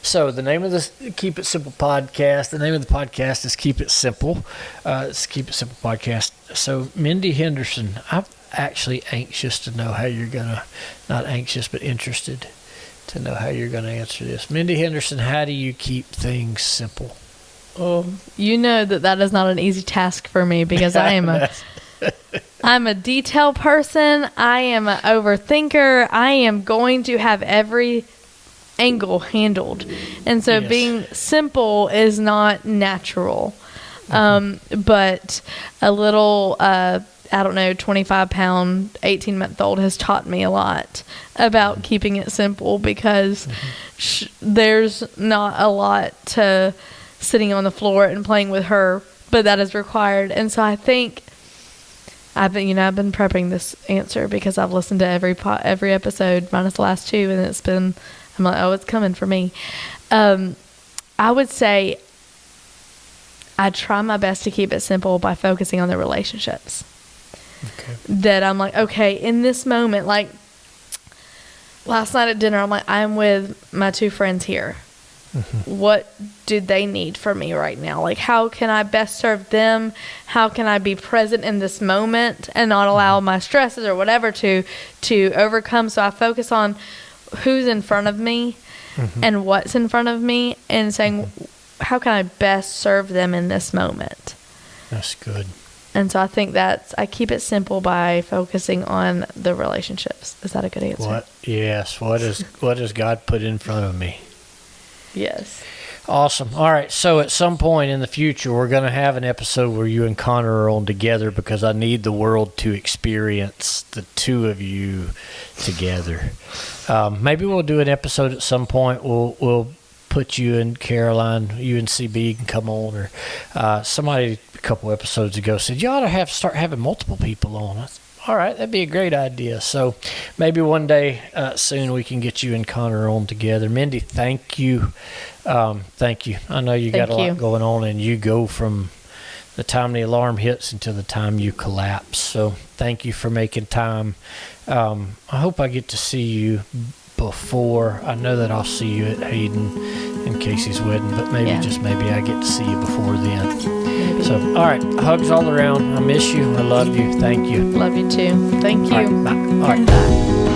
S1: So the name of this Keep It Simple podcast, the name of the podcast is Keep It Simple. It's Keep It Simple podcast. So Mindy Henderson, I'm actually anxious to know how you're going to, not anxious, but interested to know how you're going to answer this. Mindy Henderson, how do you keep things simple?
S2: You know that is not an easy task for me, because I'm a detail person. I am an overthinker. I am going to have every angle handled, and so being simple is not natural. But a little 25-pound 18-month-old has taught me a lot about keeping it simple, because there's not a lot to sitting on the floor and playing with her, but that is required. And so I think I've been prepping this answer, because I've listened to every episode minus the last two, and I'm like, oh, it's coming for me. I would say I try my best to keep it simple by focusing on the relationships. Okay. That I'm like, okay, in this moment, like last night at dinner, I'm like, I'm with my two friends here. what do they need from me right now? Like, how can I best serve them? How can I be present in this moment and not allow my stresses or whatever to overcome? So I focus on who's in front of me and what's in front of me, and saying, how can I best serve them in this moment?
S1: That's good.
S2: And so I think I keep it simple by focusing on the relationships. Is that a good answer?
S1: Yes. What does God put in front of me?
S2: Yes.
S1: Awesome. All right. So at some point in the future, we're going to have an episode where you and Connor are on together, because I need the world to experience the two of you together. Maybe we'll do an episode at some point. We'll put you and Caroline, you and CB can come on, or somebody a couple episodes ago said you ought to start having multiple people on. I said, all right, that'd be a great idea. So maybe one day soon we can get you and Connor on together. Mindy, thank you. Thank you. I know you got a lot going on, and you go from the time the alarm hits until the time you collapse. So thank you for making time. I hope I get to see you before. I know that I'll see you at Hayden and Casey's wedding, but maybe I get to see you before then. So, all right, hugs all around. I miss you. I love you. Thank you.
S2: Love you too. Thank you.
S1: All right, bye. All right.
S2: Bye.